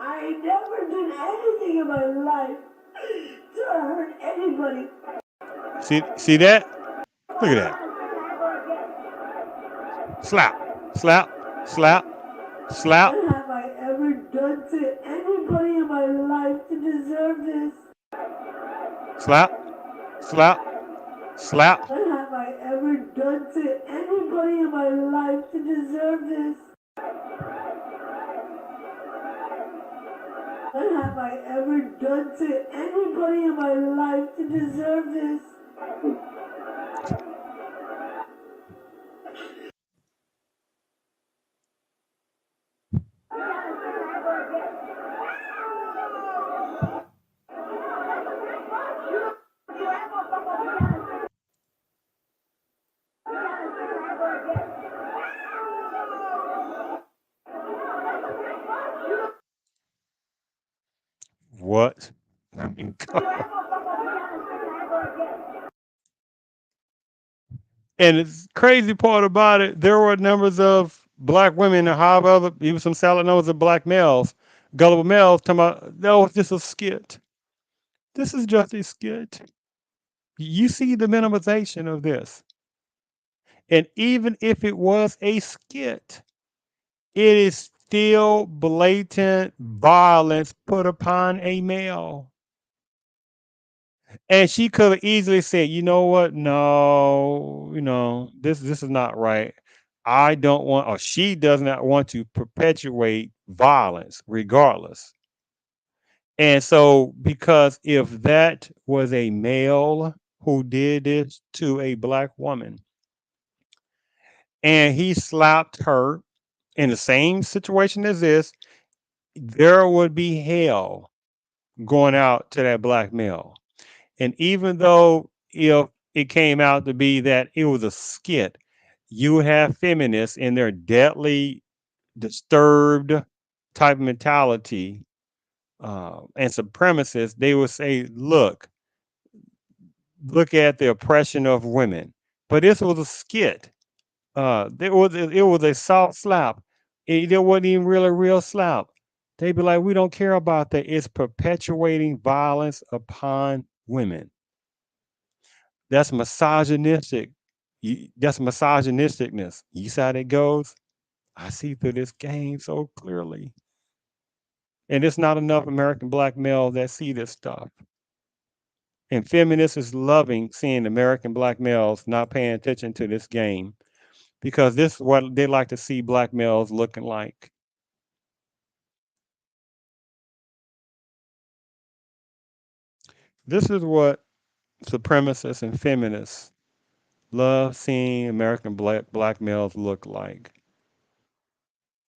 I never did anything in my life to hurt anybody. See that? Look at that. Slap, slap, slap, slap, What have I ever done to anybody in my life to deserve this? slap, slap, slap. What have I ever done to anybody in my life to deserve this? What have I ever done to anybody in my life to deserve this? What? I mean, and it's crazy part about it, there were numbers of black women and however, even some solid numbers of black males, gullible males, talking about, that was just a skit. This is just a skit. You see the minimization of this. And even if it was a skit, it is still blatant violence put upon a male. And she could have easily said, you know what? No, this is not right. I don't want, or she does not want to perpetuate violence regardless. And so, because if that was a male who did this to a black woman and he slapped her in the same situation as this, there would be hell going out to that black male. And even though if it came out to be that it was a skit, you have feminists in their deadly, disturbed type mentality and supremacists, they would say, look at the oppression of women. But this was a skit. It was a soft slap. It wasn't even really a real slap. They'd be like, we don't care about that. It's perpetuating violence upon women. That's misogynistic. That's misogynisticness. You see how that goes? I see through this game so clearly. And it's not enough American black males that see this stuff. And feminists is loving seeing American black males not paying attention to this game because this is what they like to see black males looking like. This is what supremacists and feminists love seeing American black males look like.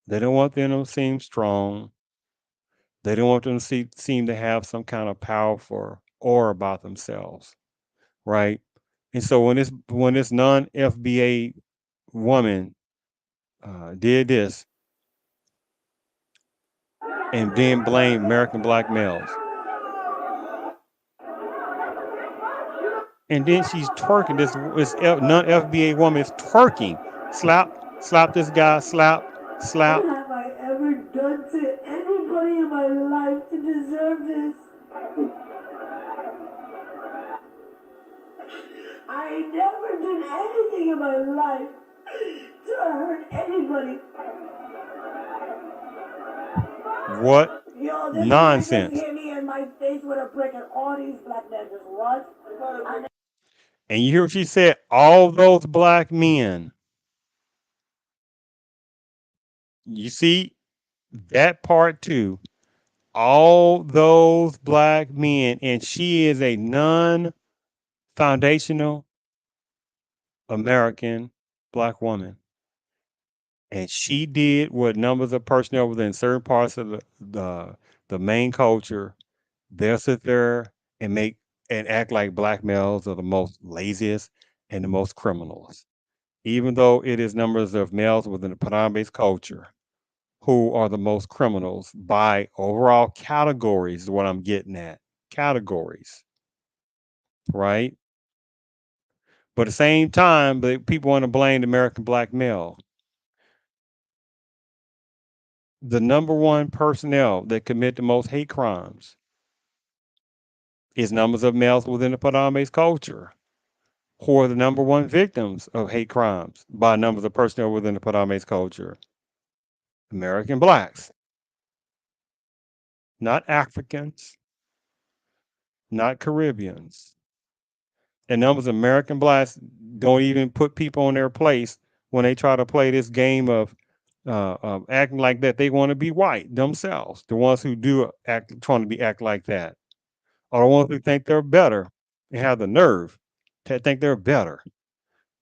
They don't want them to seem strong. They don't want them to seem to have some kind of powerful aura about themselves, right? And so when this non FBA woman did this and then blamed American black males, and then she's twerking. This non FBA woman is twerking, slap, slap this guy, slap, slap. What have I ever done to anybody in my life to deserve this? I never did anything in my life to hurt anybody. What Yo, this man just nonsense! hit me in my face with a brick and all these black men just what? And you hear what she said? All those black men. You see that part too. All those black men, and she is a non-foundational American black woman, and she did what numbers of personnel within certain parts of the main culture. They'll sit there and make and act like black males are the most laziest and the most criminals, even though it is numbers of males within the predominant culture who are the most criminals by overall categories, is what I'm getting at. Categories, right? But at the same time, but people want to blame the American black male. The number one personnel that commit the most hate crimes is numbers of males within the predominant culture, who are the number one victims of hate crimes by numbers of personnel within the predominant culture. American blacks, not Africans, not Caribbeans. And numbers of American blacks don't even put people in their place when they try to play this game of acting like that. They want to be white themselves. The ones who do act, trying to be act like that, are the ones who think they're better and have the nerve to think they're better.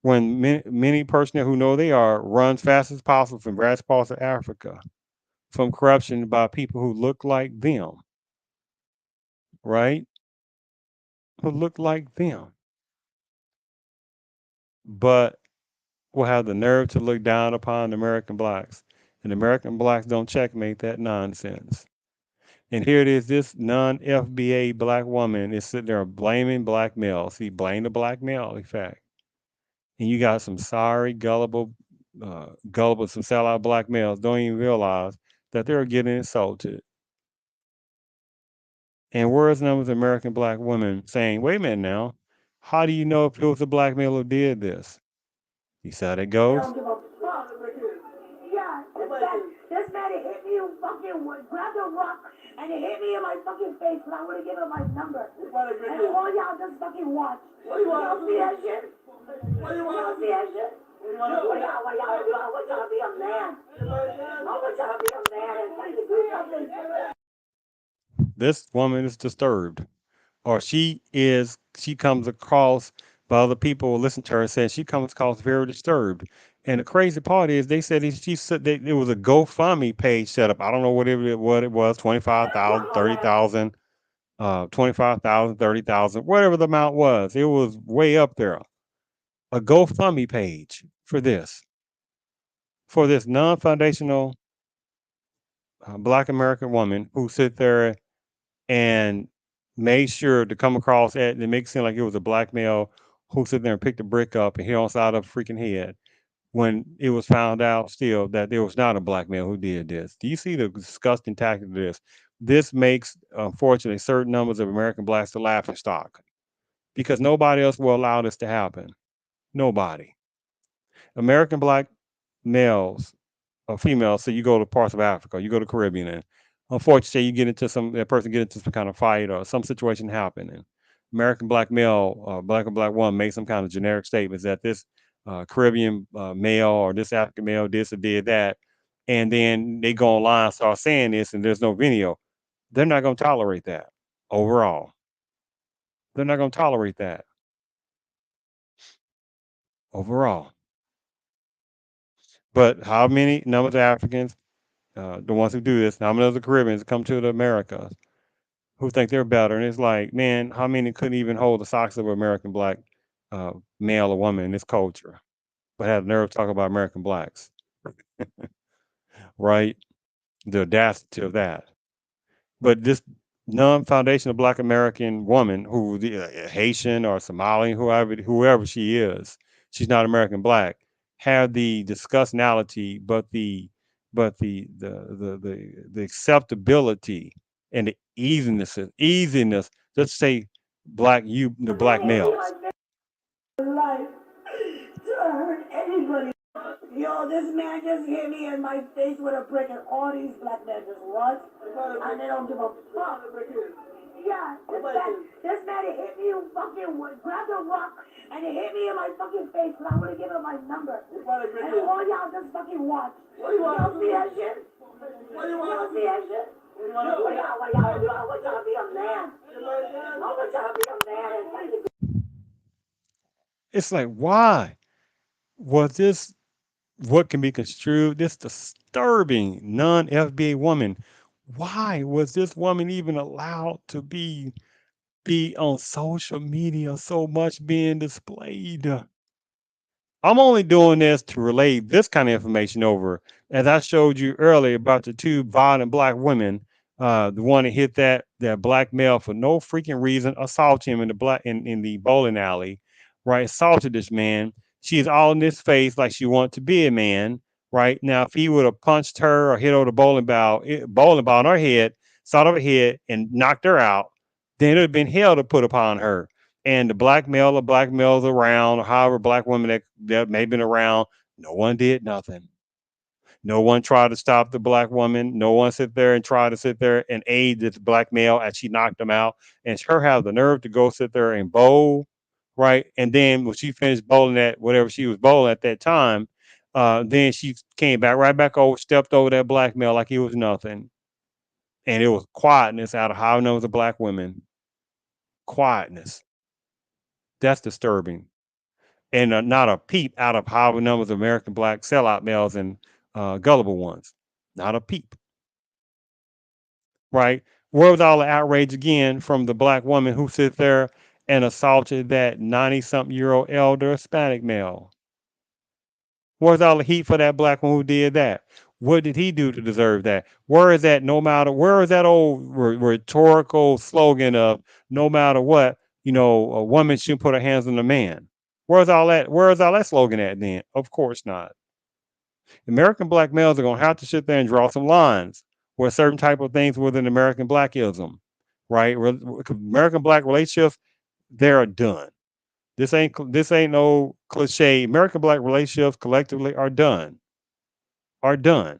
When many personnel who know they are runs fast as possible from vast parts of Africa from corruption by people who look like them, right? Who look like them, but will have the nerve to look down upon the American blacks. And American blacks don't checkmate that nonsense. And here it is, this non FBA black woman is sitting there blaming black males. See, blame the black male, in fact. And you got some sorry, gullible, some sellout black males don't even realize that they're getting insulted. And where's numbers of American black women saying, wait a minute now, how do you know if it was a black male who did this? You see how that I goes? don't give a fuck. Yeah, this man hit me fucking grabbed a rock and he hit me in my fucking face and I would have given him my number. And all y'all just fucking watch. What do you want? See that shit? What do you want? See that shit? What y'all want y'all to be a man? I want y'all to be a man and try to do something. This woman is disturbed, or she comes across by other people who listen to her and says she comes across very disturbed. And the crazy part is they said she said that it was a GoFundMe page set up. I don't know what it was, 25,000, 30,000, 25,000, 30,000, whatever the amount was. It was way up there. A GoFundMe page for this non-foundational Black American woman who sit there and made sure to come across it and make it seem like it was a black male who sit there and picked the brick up and hit on the side of a freaking head when it was found out still that there was not a black male who did this. Do you see the disgusting tactic of this? This makes, unfortunately, certain numbers of American blacks the laughing stock because nobody else will allow this to happen. Nobody. American black males or females, so you go to parts of Africa, you go to Caribbean, and unfortunately, you get into that person get into some kind of fight or some situation happen, and American black male, black or black woman made some kind of generic statements that this Caribbean male or this African male this or did that, and then they go online and start saying this, and there's no video. They're not going to tolerate that overall. They're not going to tolerate that overall. But how many numbers of Africans The ones who do this, how many of the Caribbeans come to the America who think they're better? And it's like, man, how many couldn't even hold the socks of an American black uh, male or woman in this culture, but had the nerve to talk about American blacks, right? The audacity of that. But this non-foundational Black American woman, who the Haitian or Somali, whoever she is, she's not American Black, had the disgustionality, but the acceptability and the easiness. Let's say the black males. Life to hurt anybody. Yo, this man just hit me in my face with a brick, and all these black men just what? And they don't give a fuck. Yeah, this man hit me and fucking grabbed a rock and he hit me in my fucking face, and I would have given him my number. And all y'all just fucking watch. Y'all see that shit? Y'all see that shit? I want y'all to be a man. I want y'all to be a man and fight the It's like, why was this what can be construed this disturbing non FBA woman? Why was this woman even allowed to be on social media so much being displayed? I'm only doing this to relay this kind of information over, as I showed you earlier about the two violent black women. The one that hit that black male for no freaking reason, assaulted him in the bowling alley, right? Assaulted this man. She's all in his face like she wanted to be a man, right? Now, if he would have punched her or hit her with a bowling ball on her head, sawed off her head, and knocked her out, then it would have been hell to put upon her, and the black male or black males around, or however black women that may have been around, no one did nothing. No one tried to stop the black woman. No one sit there and try to sit there and aid this black male as she knocked him out. And her have the nerve to go sit there and bowl, right? And then when she finished bowling at whatever she was bowling at that time, then she came back right back over, stepped over that black male like he was nothing. And it was quietness out of how numbers of black women. Quietness. That's disturbing. And not a peep out of Howard numbers of American black sellout males and gullible ones. Not a peep, right? Where was all the outrage again from the black woman who sits there and assaulted that 90-something-year-old elder Hispanic male? Where's all the heat for that black one who did that? What did he do to deserve that? Where is that no matter, where is that old rhetorical slogan of no matter what, a woman shouldn't put her hands on a man? Where's all that slogan at then? Of course not. American black males are going to have to sit there and draw some lines where certain type of things within American blackism, right? American black relationships, they're done. This ain't no cliche. American black relationships collectively are done, are done.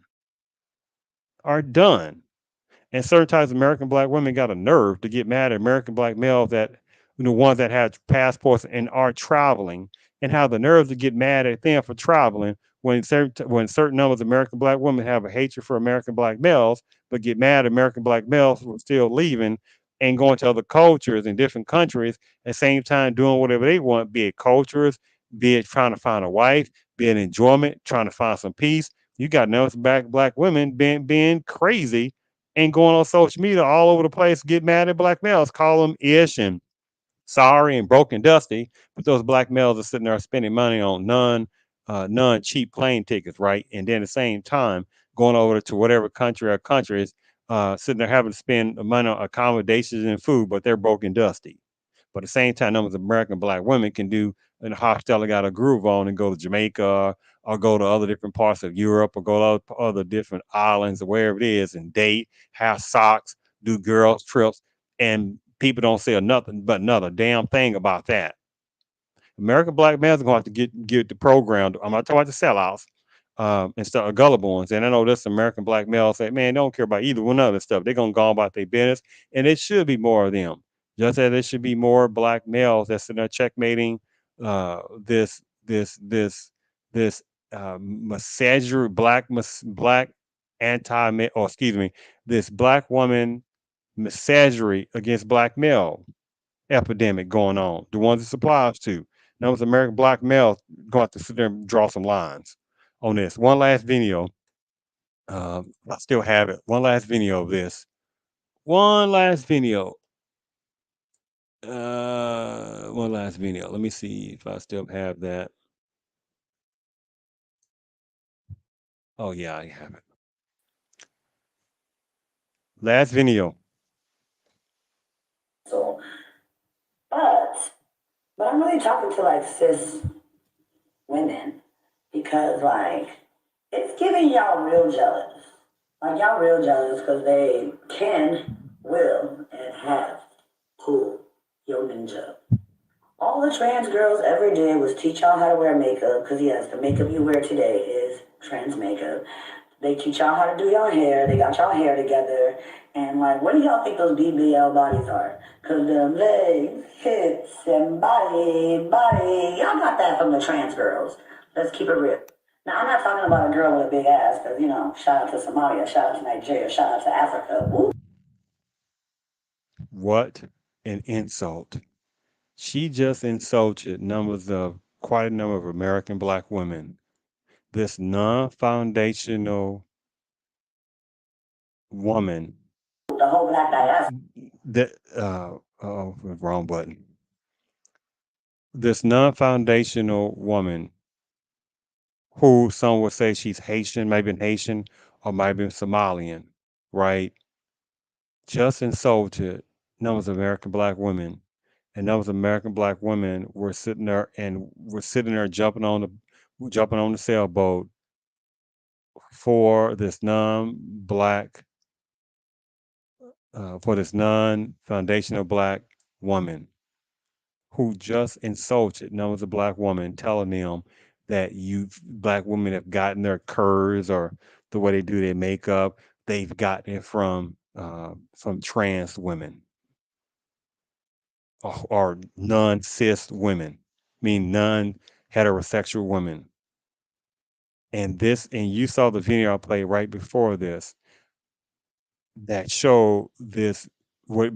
And certain types of American black women got a nerve to get mad at American black males that, ones that have passports and are traveling, and have the nerve to get mad at them for traveling when certain numbers of American black women have a hatred for American black males, but get mad at American black males who are still leaving and going to other cultures in different countries at the same time doing whatever they want, be it cultures, be it trying to find a wife, be it enjoyment, trying to find some peace. You got numbers of black women being crazy and going on social media all over the place, get mad at black males, call them ish and sorry and broken dusty, but those black males are sitting there spending money on none cheap plane tickets, right? And then at the same time going over to whatever country or countries, sitting there having to spend money on accommodations and food, but they're broken dusty. But at the same time, numbers of American black women can do in the hostel got a groove on and go to Jamaica or go to other different parts of Europe or go to other different islands or wherever it is and date, have socks, do girls trips, and people don't say nothing but another damn thing about that. American black males are going to have to get the program. I'm not talking about the sellouts and stuff, gullible ones. And I know this American black males say, man, they don't care about either one of this stuff. They're going to go on about their business. And it should be more of them. Just as there should be more black males that's in there checkmating this, misandry, black anti, or excuse me, this black woman misandry against black male epidemic going on, the ones it supplies to. Those American black males going to sit there and draw some lines on this. One last video. I still have it. One last video of this. One last video. One last video. Let me see if I still have that. Oh yeah, I have it. Last video. So, but, but I'm really talking to like cis women because like it's giving y'all real jealous. Like y'all real jealous because they can, will, and have pulled your ninja. All the trans girls ever did was teach y'all how to wear makeup because yes, the makeup you wear today is trans makeup. They teach y'all how to do your hair. They got y'all hair together. And like, what do y'all think those BBL bodies are? Because the legs, hips, and body, y'all got that from the trans girls. Let's keep it real. Now, I'm not talking about a girl with a big ass, because, you know, shout out to Somalia, shout out to Nigeria, shout out to Africa. Woo. What an insult. She just insulted quite a number of American black women. This non-foundational woman The whole black diaspora. that oh, wrong button. This non-foundational woman who some would say she's Haitian, maybe Haitian or maybe Somalian, right? Just insulted numbers of American black women. And those American black women were sitting there jumping on the sailboat for this non-black for this non-foundational black woman who just insulted numbers of black women, telling them that you black women have gotten their curves or the way they do their makeup, they've gotten it from trans women or non-cis women, mean non-heterosexual women. And you saw the video I played right before this that showed this what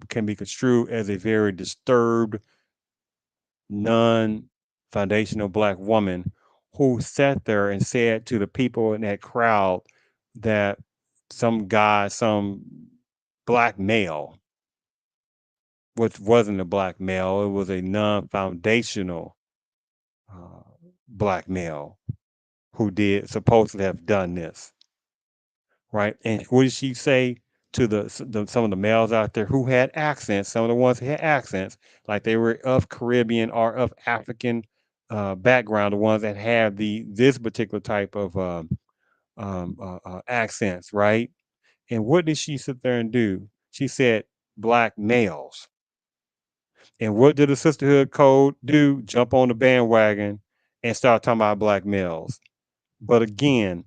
can be construed as a very disturbed non-foundational black woman who sat there and said to the people in that crowd that some black male, which wasn't a black male, it was a non-foundational uh, black male who did supposedly have done this, right? And what did she say to some of the males out there who had accents? Some of the ones who had accents, like they were of Caribbean or of African background, the ones that have this particular type of accents, right? And what did she sit there and do? She said black males. And what did the sisterhood code do? Jump on the bandwagon and start talking about black males. But again,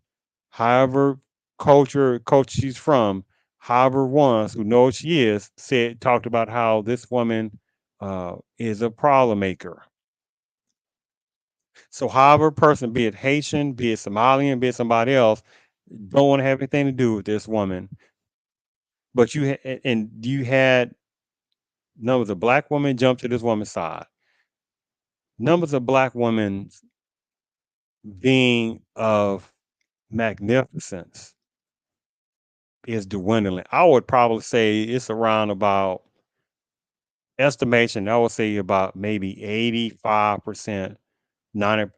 however culture she's from, however ones who know what she is talked about how this woman is a problem maker. So however person, be it Haitian, be it Somalian, be it somebody else, don't want to have anything to do with this woman. But you had numbers of black women jump to this woman's side. Numbers of black women being of magnificence is dwindling. I would probably say it's around about estimation. I would say about maybe 85%, 90,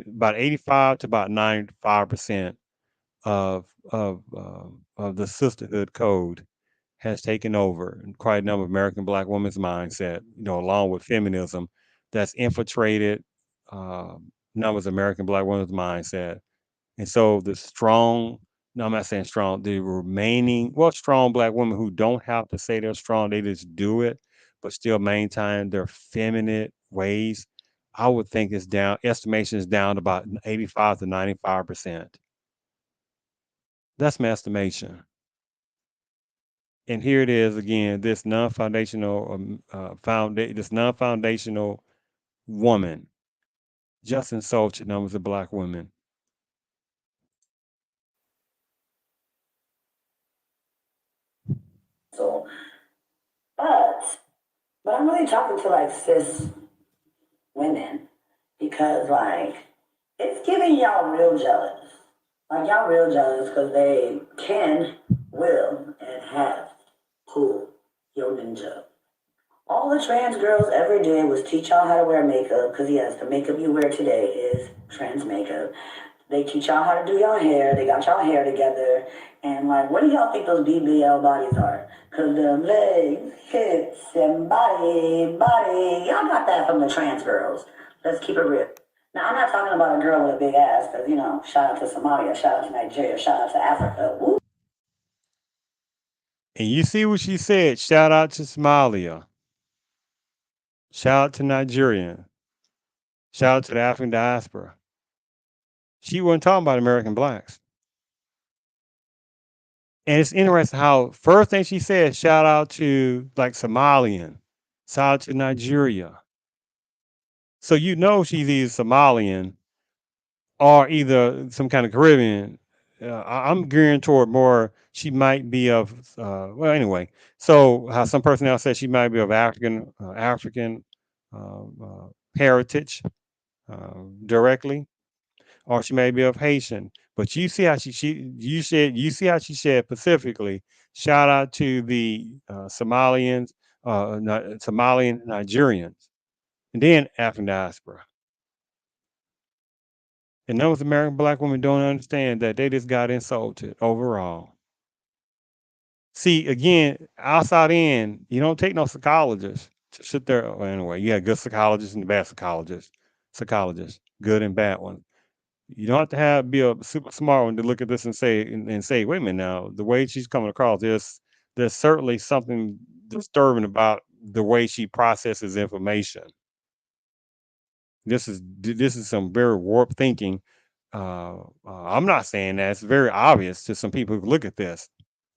about 85 to about 95% of of the sisterhood code has taken over in quite a number of American black women's mindset. Along with feminism, that's infiltrated numbers of American black women's mindset. And so the strong, no, I'm not saying strong, the remaining, well, strong black women who don't have to say they're strong, they just do it, but still maintain their feminine ways. I would think it's down, estimation is down to about 85 to 95%. That's my estimation. And here it is again, this non-foundational woman just insulted numbers of black women. So, but, but I'm really talking to like cis women because like it's giving y'all real jealous. Like y'all real jealous because they can, will, and have pulled your ninja. All the trans girls ever did was teach y'all how to wear makeup because, yes, the makeup you wear today is trans makeup. They teach y'all how to do your hair. They got y'all hair together. And, like, what do y'all think those BBL bodies are? Because the legs, hips, and body, y'all got that from the trans girls. Let's keep it real. Now, I'm not talking about a girl with a big ass because, shout out to Somalia, shout out to Nigeria, shout out to Africa. Woo. And you see what she said. Shout out to Somalia. Shout out to Nigeria. Shout out to the African diaspora. She wasn't talking about American blacks. And it's interesting how first thing she said, shout out to like Somalian, shout out to Nigeria. So you know she's either Somalian or either some kind of Caribbean. I'm gearing toward more. She might be of well, anyway. So how some personnel said she might be of African heritage directly, or she may be of Haitian. But you see how she you said you see how she said specifically. Shout out to the Somalians, Somalian Nigerians, and then African diaspora. And those American black women don't understand that they just got insulted overall. See, again, outside in, you don't take no psychologist to sit there. Well, anyway, you have good psychologists and bad psychologists, good and bad ones. You don't have to be a super smart one to look at this and say, wait a minute now, the way she's coming across, there's certainly something disturbing about the way she processes information. This is some very warped thinking. I'm not saying that. It's very obvious to some people who look at this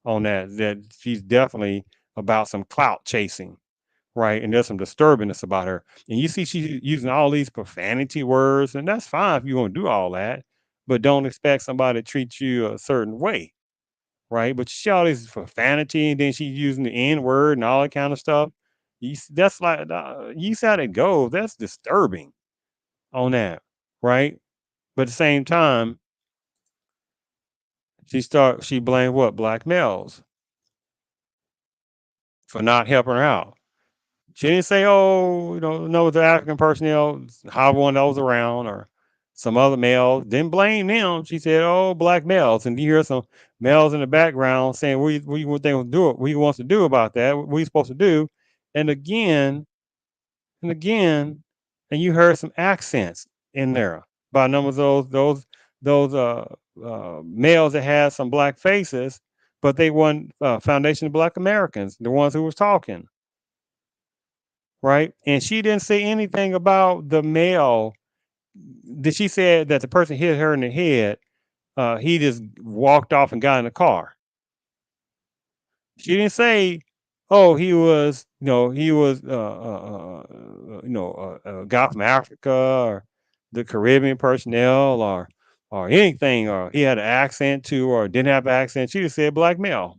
on that she's definitely about some clout chasing, right? And there's some disturbingness about her. And you see she's using all these profanity words, and that's fine if you want to do all that, but don't expect somebody to treat you a certain way, right? But you see all this profanity, and then she's using the N word and all that kind of stuff. That's like you see how it goes. That's disturbing on that, right? But at the same time, she blamed what black males for not helping her out. She didn't say, "Oh, no, the African personnel, however one those around, or some other males." Didn't blame them. She said, "Oh, black males," and you hear some males in the background saying, "What they will do? What he wants to do about that? What we supposed to do?" And again, and again, and you heard some accents in there by number of those males that had some black faces, but they weren't Foundation of Black Americans, the ones who was talking, right? And she didn't say anything about the male. That she said that the person hit her in the head. He just walked off and got in the car. She didn't say, "Oh, he was, a guy from Africa or the Caribbean personnel or anything, or he had an accent too, or didn't have an accent." She just said black male,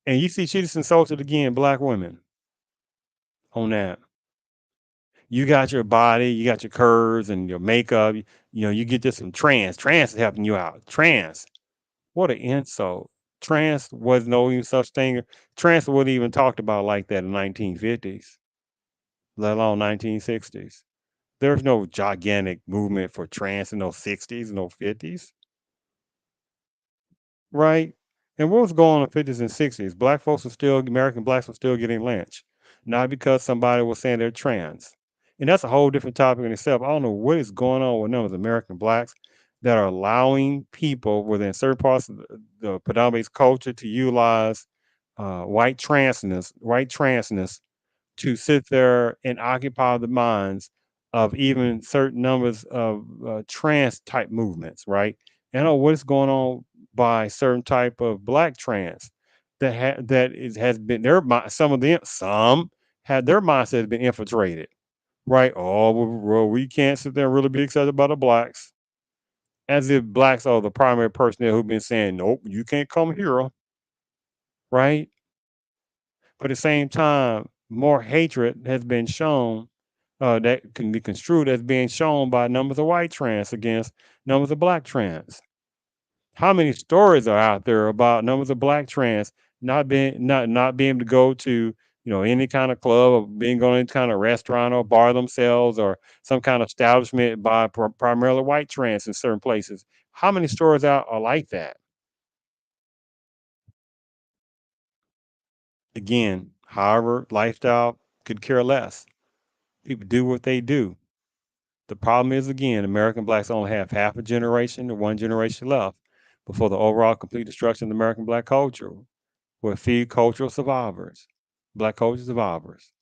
and you see, she just insulted again black women on that. You got your body, you got your curves and your makeup. You get this from trans. Trans is helping you out. Trans. What an insult. Trans was no even such thing. Trans wasn't even talked about like that in 1950s, let alone 1960s. There's no gigantic movement for trans in those 60s and those 50s, right? And what was going on in the 50s and 60s? American blacks were still getting lynched, not because somebody was saying they're trans. And that's a whole different topic in itself. I don't know what is going on with those American blacks that are allowing people within certain parts of the predominant culture to utilize white transness to sit there and occupy the minds of even certain numbers of trans type movements, right? And I know what's going on by certain type of black trans has been some had their mindset been infiltrated, right? Oh, well, we can't sit there and really be excited about the blacks, as if blacks are the primary personnel who've been saying, nope, you can't come here, right? But at the same time, more hatred has been shown that can be construed as being shown by numbers of white trans against numbers of black trans. How many stories are out there about numbers of black trans not being able to go to any kind of club or being going to any kind of restaurant or bar themselves or some kind of establishment by primarily white trans in certain places? How many stories out are like that? Again, however, lifestyle could care less. People do what they do. The problem is, again, American blacks only have half a generation or one generation left before the overall complete destruction of American black culture, with few cultural survivors, black culture survivors.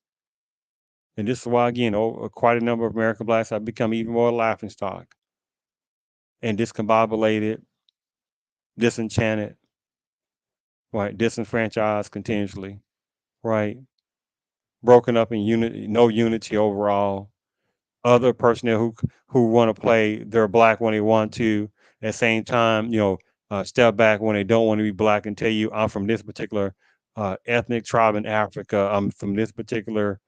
And this is why, again, quite a number of American blacks have become even more laughingstock and discombobulated, disenchanted, right, disenfranchised continuously, right, broken up in unity, no unity overall. Other personnel who want to play their black when they want to, at the same time, step back when they don't want to be black and tell you I'm from this particular ethnic tribe in Africa. I'm from this particular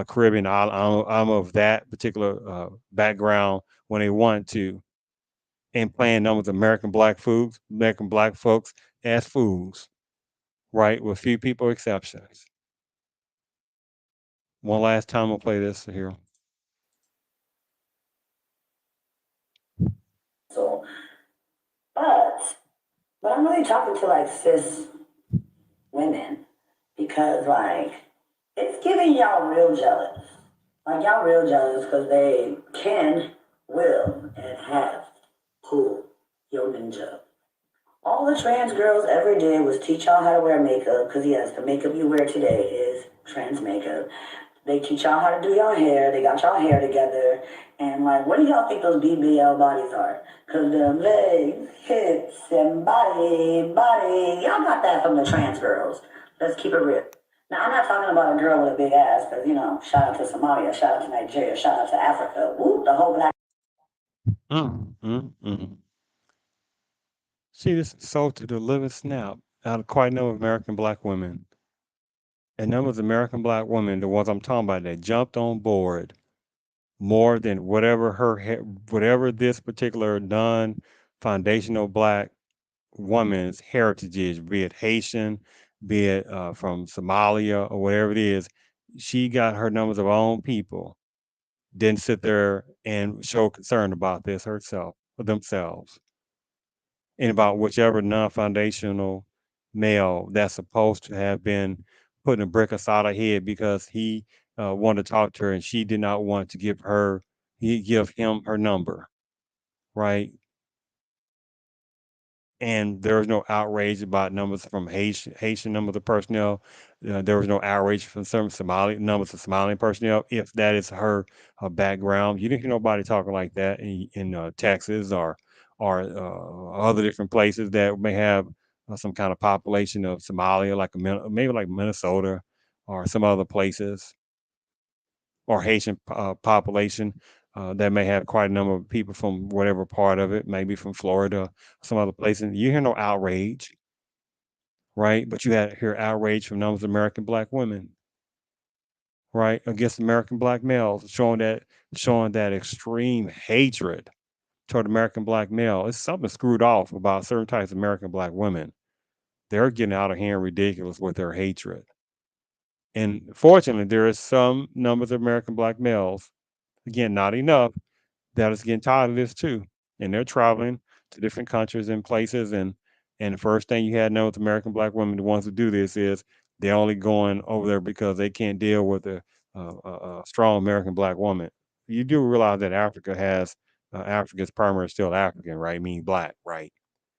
Caribbean. I'm of that particular background when they want to, and playing them with American black folks as fools, right? With few people exceptions. One last time I'll play this here. So, but, but I'm really talking to like cis women because like it's giving y'all real jealous. Like y'all real jealous because they can, will, and have pulled your ninja. All the trans girls ever did was teach y'all how to wear makeup because yes, the makeup you wear today is trans makeup. They teach y'all how to do your hair. They got y'all hair together. And like, what do y'all think those BBL bodies are? Because the legs, hips, and body, y'all got that from the trans girls. Let's keep it real. Now, I'm not talking about a girl with a big ass, because, shout out to Somalia, shout out to Nigeria, shout out to Africa. Whoop, the whole black. Mm, mm, mm. See, this is sold to the living snap out of quite a number of American black women. And numbers of American black women, the ones I'm talking about, that jumped on board more than whatever this particular non-foundational black woman's heritage is, be it Haitian, be it from Somalia or whatever it is. She got her numbers of her own people. Didn't sit there and show concern about this herself, or themselves, and about whichever non-foundational male that's supposed to have been putting a brick aside her head because he wanted to talk to her and she did not want to give him her number, right? And there was no outrage about numbers from Haitian numbers of personnel. There was no outrage from some Somali numbers of Somali personnel. If that is her background, you didn't hear nobody talking like that in Texas or other different places that may have some kind of population of Somalia, like maybe like Minnesota or some other places, or Haitian population that may have quite a number of people from whatever part of it, maybe from Florida, some other places. You hear no outrage, right? But you had hear outrage from numbers of American black women, right, against American black males, showing that extreme hatred toward American black male. It's something screwed off about certain types of American black women. They're getting out of hand ridiculous with their hatred. And fortunately, there is some numbers of American black males, again, not enough, that is getting tired of this too, and they're traveling to different countries and places, and the first thing you had to know with American black women, the ones who do this, is they're only going over there because they can't deal with a strong American black woman. You do realize that Africa's primary still African, right? Meaning black, right?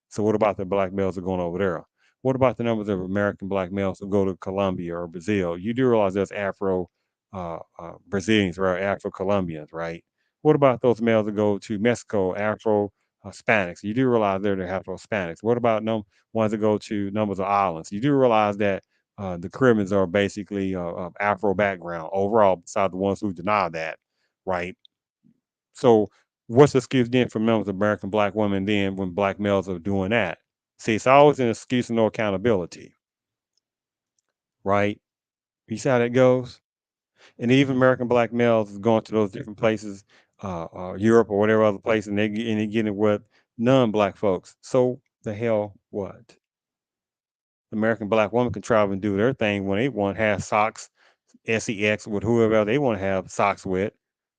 So what about the black males that are going over there? What about the numbers of American black males who go to Colombia or Brazil? You do realize there's Afro Brazilians, right? Afro Colombians, right? What about those males that go to Mexico, Afro Hispanics? You do realize they're the Afro Hispanics. What about ones that go to numbers of islands? You do realize that the Caribbeans are basically of Afro background overall, besides the ones who deny that, right? So what's the excuse then for members of American black women then when black males are doing that? See, it's always an excuse and no accountability, right? You see how that goes? And even American black males is going to those different places, Europe or whatever other place, and they getting with non-black folks. So the hell what? American black woman can travel and do their thing when they want, have socks, sex with whoever they want to have socks with,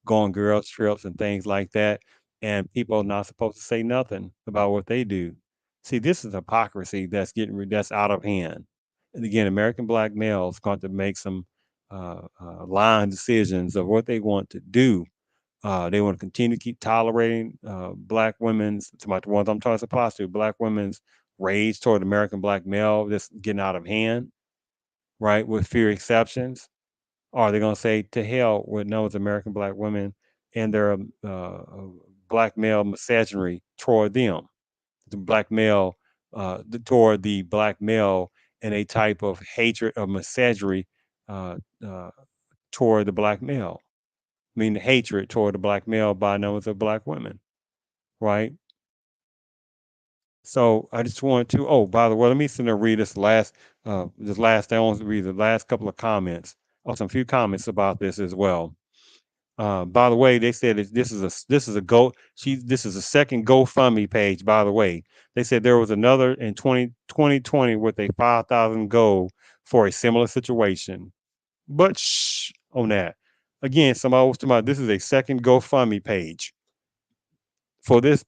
go on girls trips and things like that, and people are not supposed to say nothing about what they do. See, this is hypocrisy that's that's out of hand. And again, American black males going to make some line decisions of what they want to do. They want to continue to keep tolerating black women's, it's about the ones I'm talking about to, black women's rage toward American black male that's getting out of hand, right? With few exceptions. Or they're going to say to hell with known as American black women and their black male misogyny toward them, the black male, toward the black male, and a type of hatred of misogyny uh, uh, toward the black male. I mean, hatred toward the black male by numbers of black women, right? So I just wanted to. Oh, by the way, let me sit there and read this last. I want to read the last couple of comments, or some few comments about this as well. By the way, they said that this is a second GoFundMe page. By the way, they said there was another in 2020 with a 5,000 goal for a similar situation. But shh on that. Again, somebody was talking about this is a second GoFundMe page for this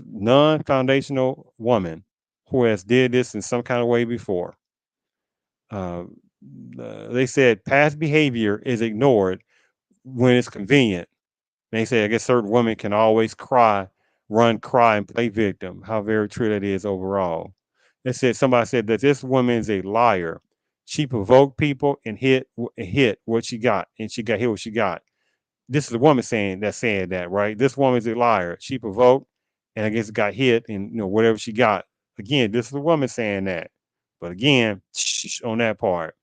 non-foundational woman who has did this in some kind of way before. Uh, they said past behavior is ignored when it's convenient. They say, I guess certain women can always cry, and play victim. How very true that is overall. They said somebody said that this woman is a liar. She provoked people and hit what she got, and she got hit what she got. This is a woman saying that, right? This woman's a liar. She provoked, and I guess got hit, and whatever she got. Again, this is a woman saying that. But again, on that part,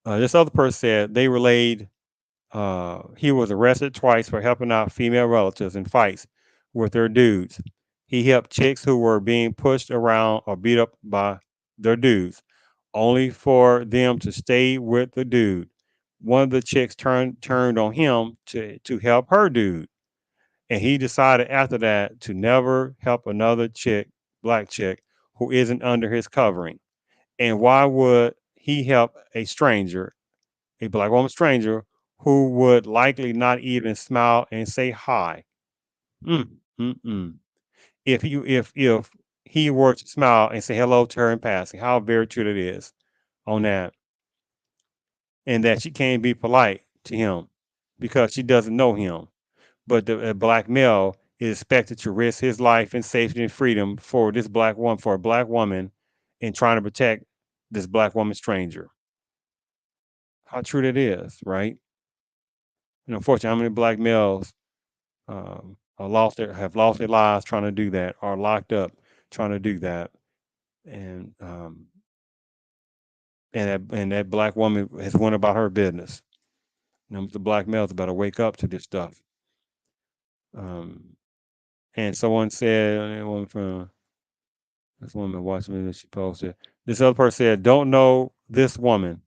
this other person said they relayed he was arrested twice for helping out female relatives in fights with their dudes. He helped chicks who were being pushed around or beat up by their dudes, only for them to stay with the dude. One of the chicks turned on him to help her dude, and he decided after that to never help another chick, black chick, who isn't under his covering. And why would he help a black woman stranger who would likely not even smile and say hi? Mm, mm. If he were to smile and say hello to her in passing, how very true it is on that, and that she can't be polite to him because she doesn't know him. But the black male is expected to risk his life and safety and freedom for this black woman, for a black woman, in trying to protect this black woman stranger. How true that is, right? And unfortunately, how many black males have lost their lives trying to do that, are locked up trying to do that, and that black woman has went about her business. The black males better wake up to this stuff. Um, and someone said, one from this woman watched me that she posted. This other person said, don't know this woman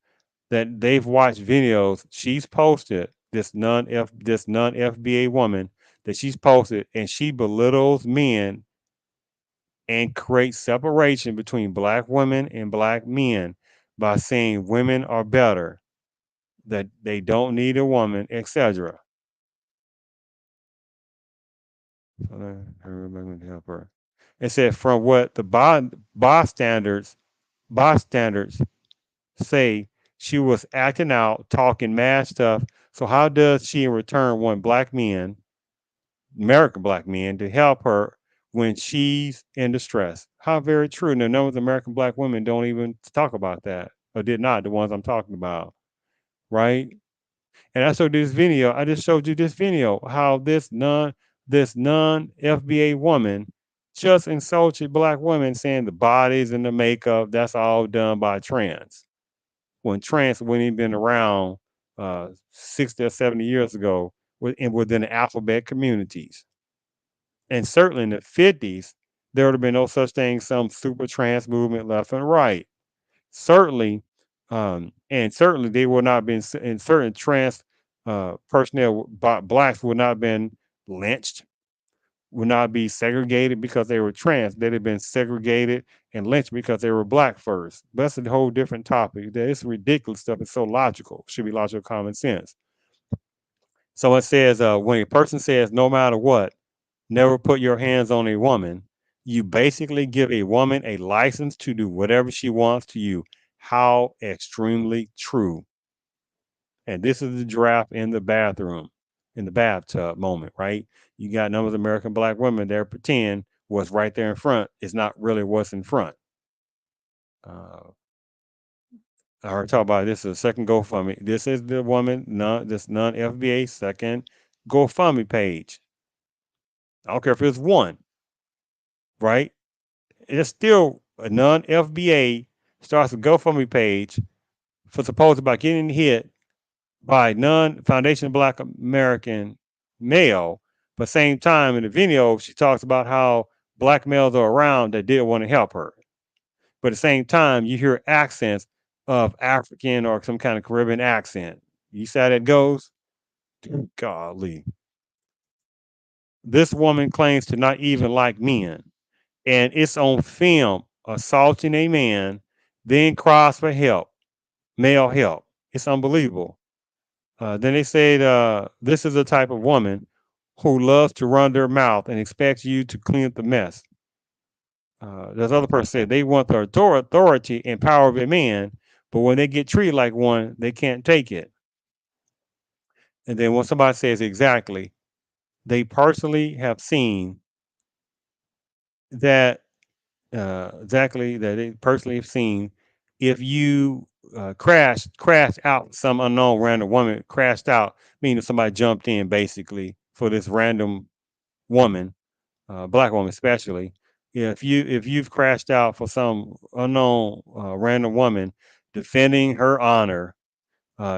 that they've watched videos she's posted. This non FBA woman that she's posted, and she belittles men and create separation between black women and black men by saying women are better, that they don't need a woman, etc. So everybody to help her. It said from what the bystanders say, she was acting out, talking mad stuff. So how does she in return want black men, American black men, to help her when she's in distress? How very true. And the numbers of American black women don't even talk about that, or did not, the ones I'm talking about, right? And I showed this video. I just showed you this video how this non FBA woman just insulted black women, saying the bodies and the makeup that's all done by trans. When trans wouldn't even been around 60 or 70 years ago within the alphabet communities. And certainly in the 50s, there would have been no such thing, some super trans movement left and right. Certainly, and certainly they would not have been in certain trans personnel, blacks would not have been lynched, would not be segregated because they were trans. They'd have been segregated and lynched because they were black first. But that's a whole different topic. It's ridiculous stuff. It's so logical. Should be logical, common sense. So it says, when a person says, no matter what, never put your hands on a woman, you basically give a woman a license to do whatever she wants to you. How extremely true. And this is the giraffe in the bathroom, in the bathtub moment, right? You got numbers of American black women there pretend what's right there in front is not really what's in front. Uh, I heard talk about this is a second GoFundMe. This is the woman, this non FBA second GoFundMe page. I don't care if it's one, right? It's still a non FBA starts a GoFundMe page for supposed about getting hit by non Foundation of Black American male. But same time in the video, she talks about how black males are around that did want to help her. But at the same time, you hear accents of African or some kind of Caribbean accent. You see how that goes? Golly. This woman claims to not even like men, and it's on film assaulting a man, then cries for help, male help. It's unbelievable. Then they said, this is the type of woman who loves to run their mouth and expects you to clean up the mess. This other person said they want the authority and power of a man, but when they get treated like one, they can't take it. And then when somebody says exactly, they personally have seen that, exactly that they personally have seen if you crashed out, some unknown random woman crashed out, meaning somebody jumped in basically for this random woman, black woman especially. If you've crashed out for some unknown random woman defending her honor,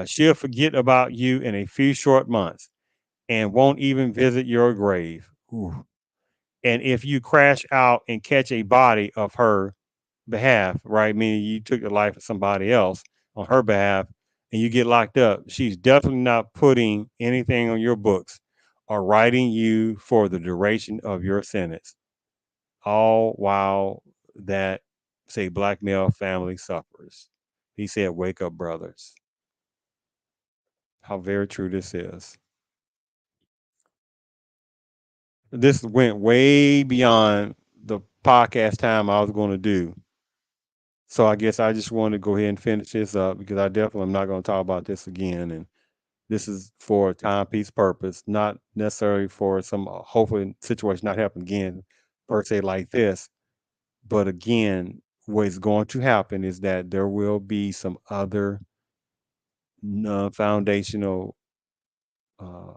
she'll forget about you in a few short months and won't even visit your grave. Ooh. And if you crash out and catch a body of her behalf, right, meaning you took the life of somebody else on her behalf, and you get locked up, she's definitely not putting anything on your books or writing you for the duration of your sentence, all while that, say, black male family suffers. He said, wake up, brothers. How very true this is. This went way beyond the podcast time I was going to do. So I guess I just want to go ahead and finish this up because I definitely am not going to talk about this again. And this is for a timepiece purpose, not necessarily for some hopefully situation not happen again per se like this. But again, what is going to happen is that there will be some other non-foundational uh,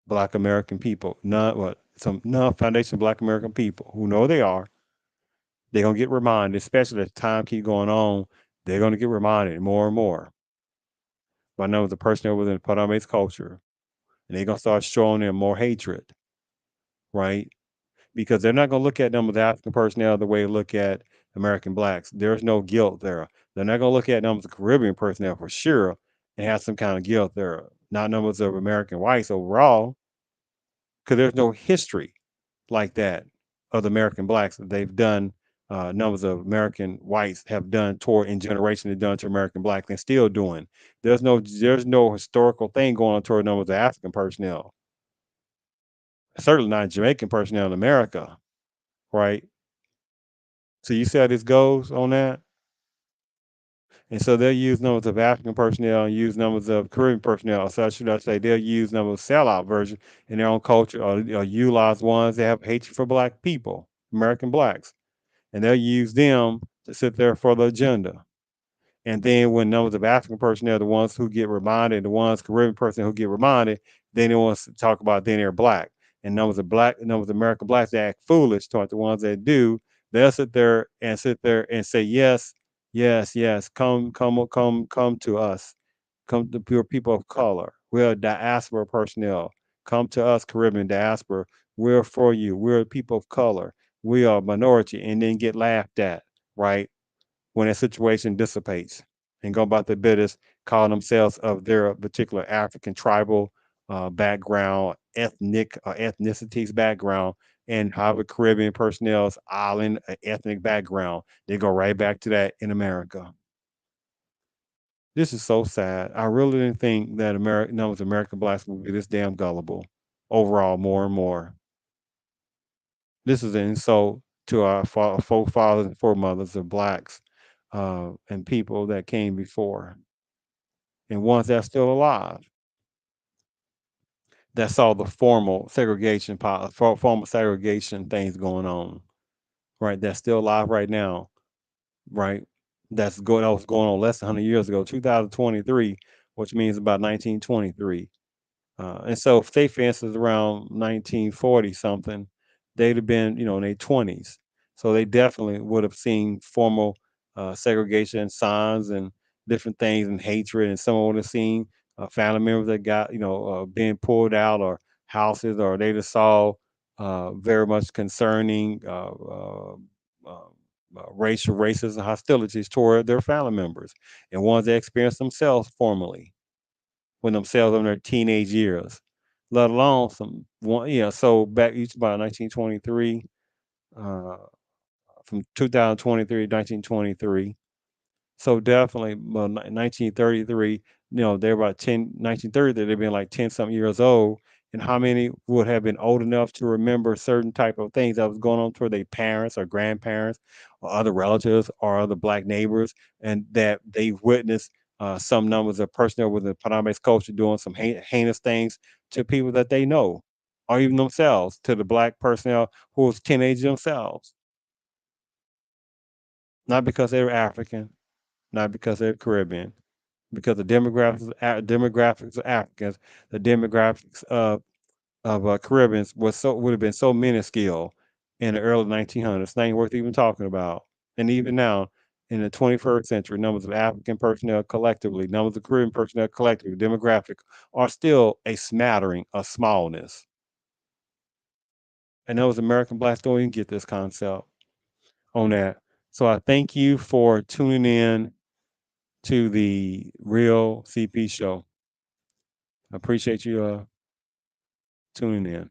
Black American people, not what some non-foundational Black American people who know they are. They're gonna get reminded, especially as time keep going on. They're gonna get reminded more and more by numbers of personnel within the Padamese culture, and they're gonna start showing them more hatred, right? Because they're not gonna look at them with African personnel the way they look at American blacks. There's no guilt there. They're not gonna look at them as Caribbean personnel for sure and have some kind of guilt there. Not numbers of American whites overall, because there's no history like that of the American blacks that they've done. Numbers of American whites have done toward in generation they've done to American blacks and still doing. There's no historical thing going on toward numbers of African personnel. Certainly not Jamaican personnel in America, right? So you see how this goes on that? And so they'll use numbers of African personnel and use numbers of Caribbean personnel. So should I say they'll use numbers of sellout version in their own culture or utilize ones that have hatred for black people, American blacks. And they'll use them to sit there for the agenda. And then when numbers of African personnel, the ones who get reminded, the ones Caribbean person who get reminded, then they want to talk about then they're black. And numbers of American blacks that act foolish toward the ones that do, they'll sit there and say, yes, yes, yes, come to us. Come to pure people of color. We're diaspora personnel. Come to us, Caribbean diaspora. We're for you. We're people of color. We are minority, and then get laughed at, right? When that situation dissipates. and go about their business, calling themselves of their particular African tribal background, ethnicities background, and however Caribbean personnel's island ethnic background. They go right back to that in America. This is so sad. I really didn't think that American blacks would be this damn gullible. Overall, more and more. This is an insult to our forefathers and foremothers of blacks and people that came before, and ones that's still alive. That saw the formal segregation things going on, right? That's still alive right now, right? That was going on less than 100 years ago, 2023, which means about 1923. And so, if they fences around 1940 something, they'd have been, in their 20s. So they definitely would have seen formal segregation signs and different things and hatred. And someone would have seen family members that got, being pulled out or houses, or they just saw very much concerning uh, racial racism hostilities toward their family members and ones that experienced themselves formally when themselves in their teenage years, let alone some one. Yeah, so back it's about 1923, uh, from 2023 to 1923. So definitely, well, 1933, they're about 1930, they've been like 10 something years old. And how many would have been old enough to remember certain type of things that was going on toward their parents or grandparents or other relatives or other black neighbors, and that they witnessed some numbers of personnel within the Panama culture doing some heinous things to people that they know, or even themselves, to the black personnel who was teenagers themselves, not because they were African, not because they're Caribbean, because the demographics of Africans, the demographics of Caribbeans would have been so minuscule in the early 1900s. It ain't worth even talking about. And even now, in the 21st century, numbers of African personnel collectively, numbers of Caribbean personnel collectively, demographic, are still a smattering of smallness. And those American blacks don't even get this concept on that. So I thank you for tuning in to the Real CP Show. I appreciate you tuning in.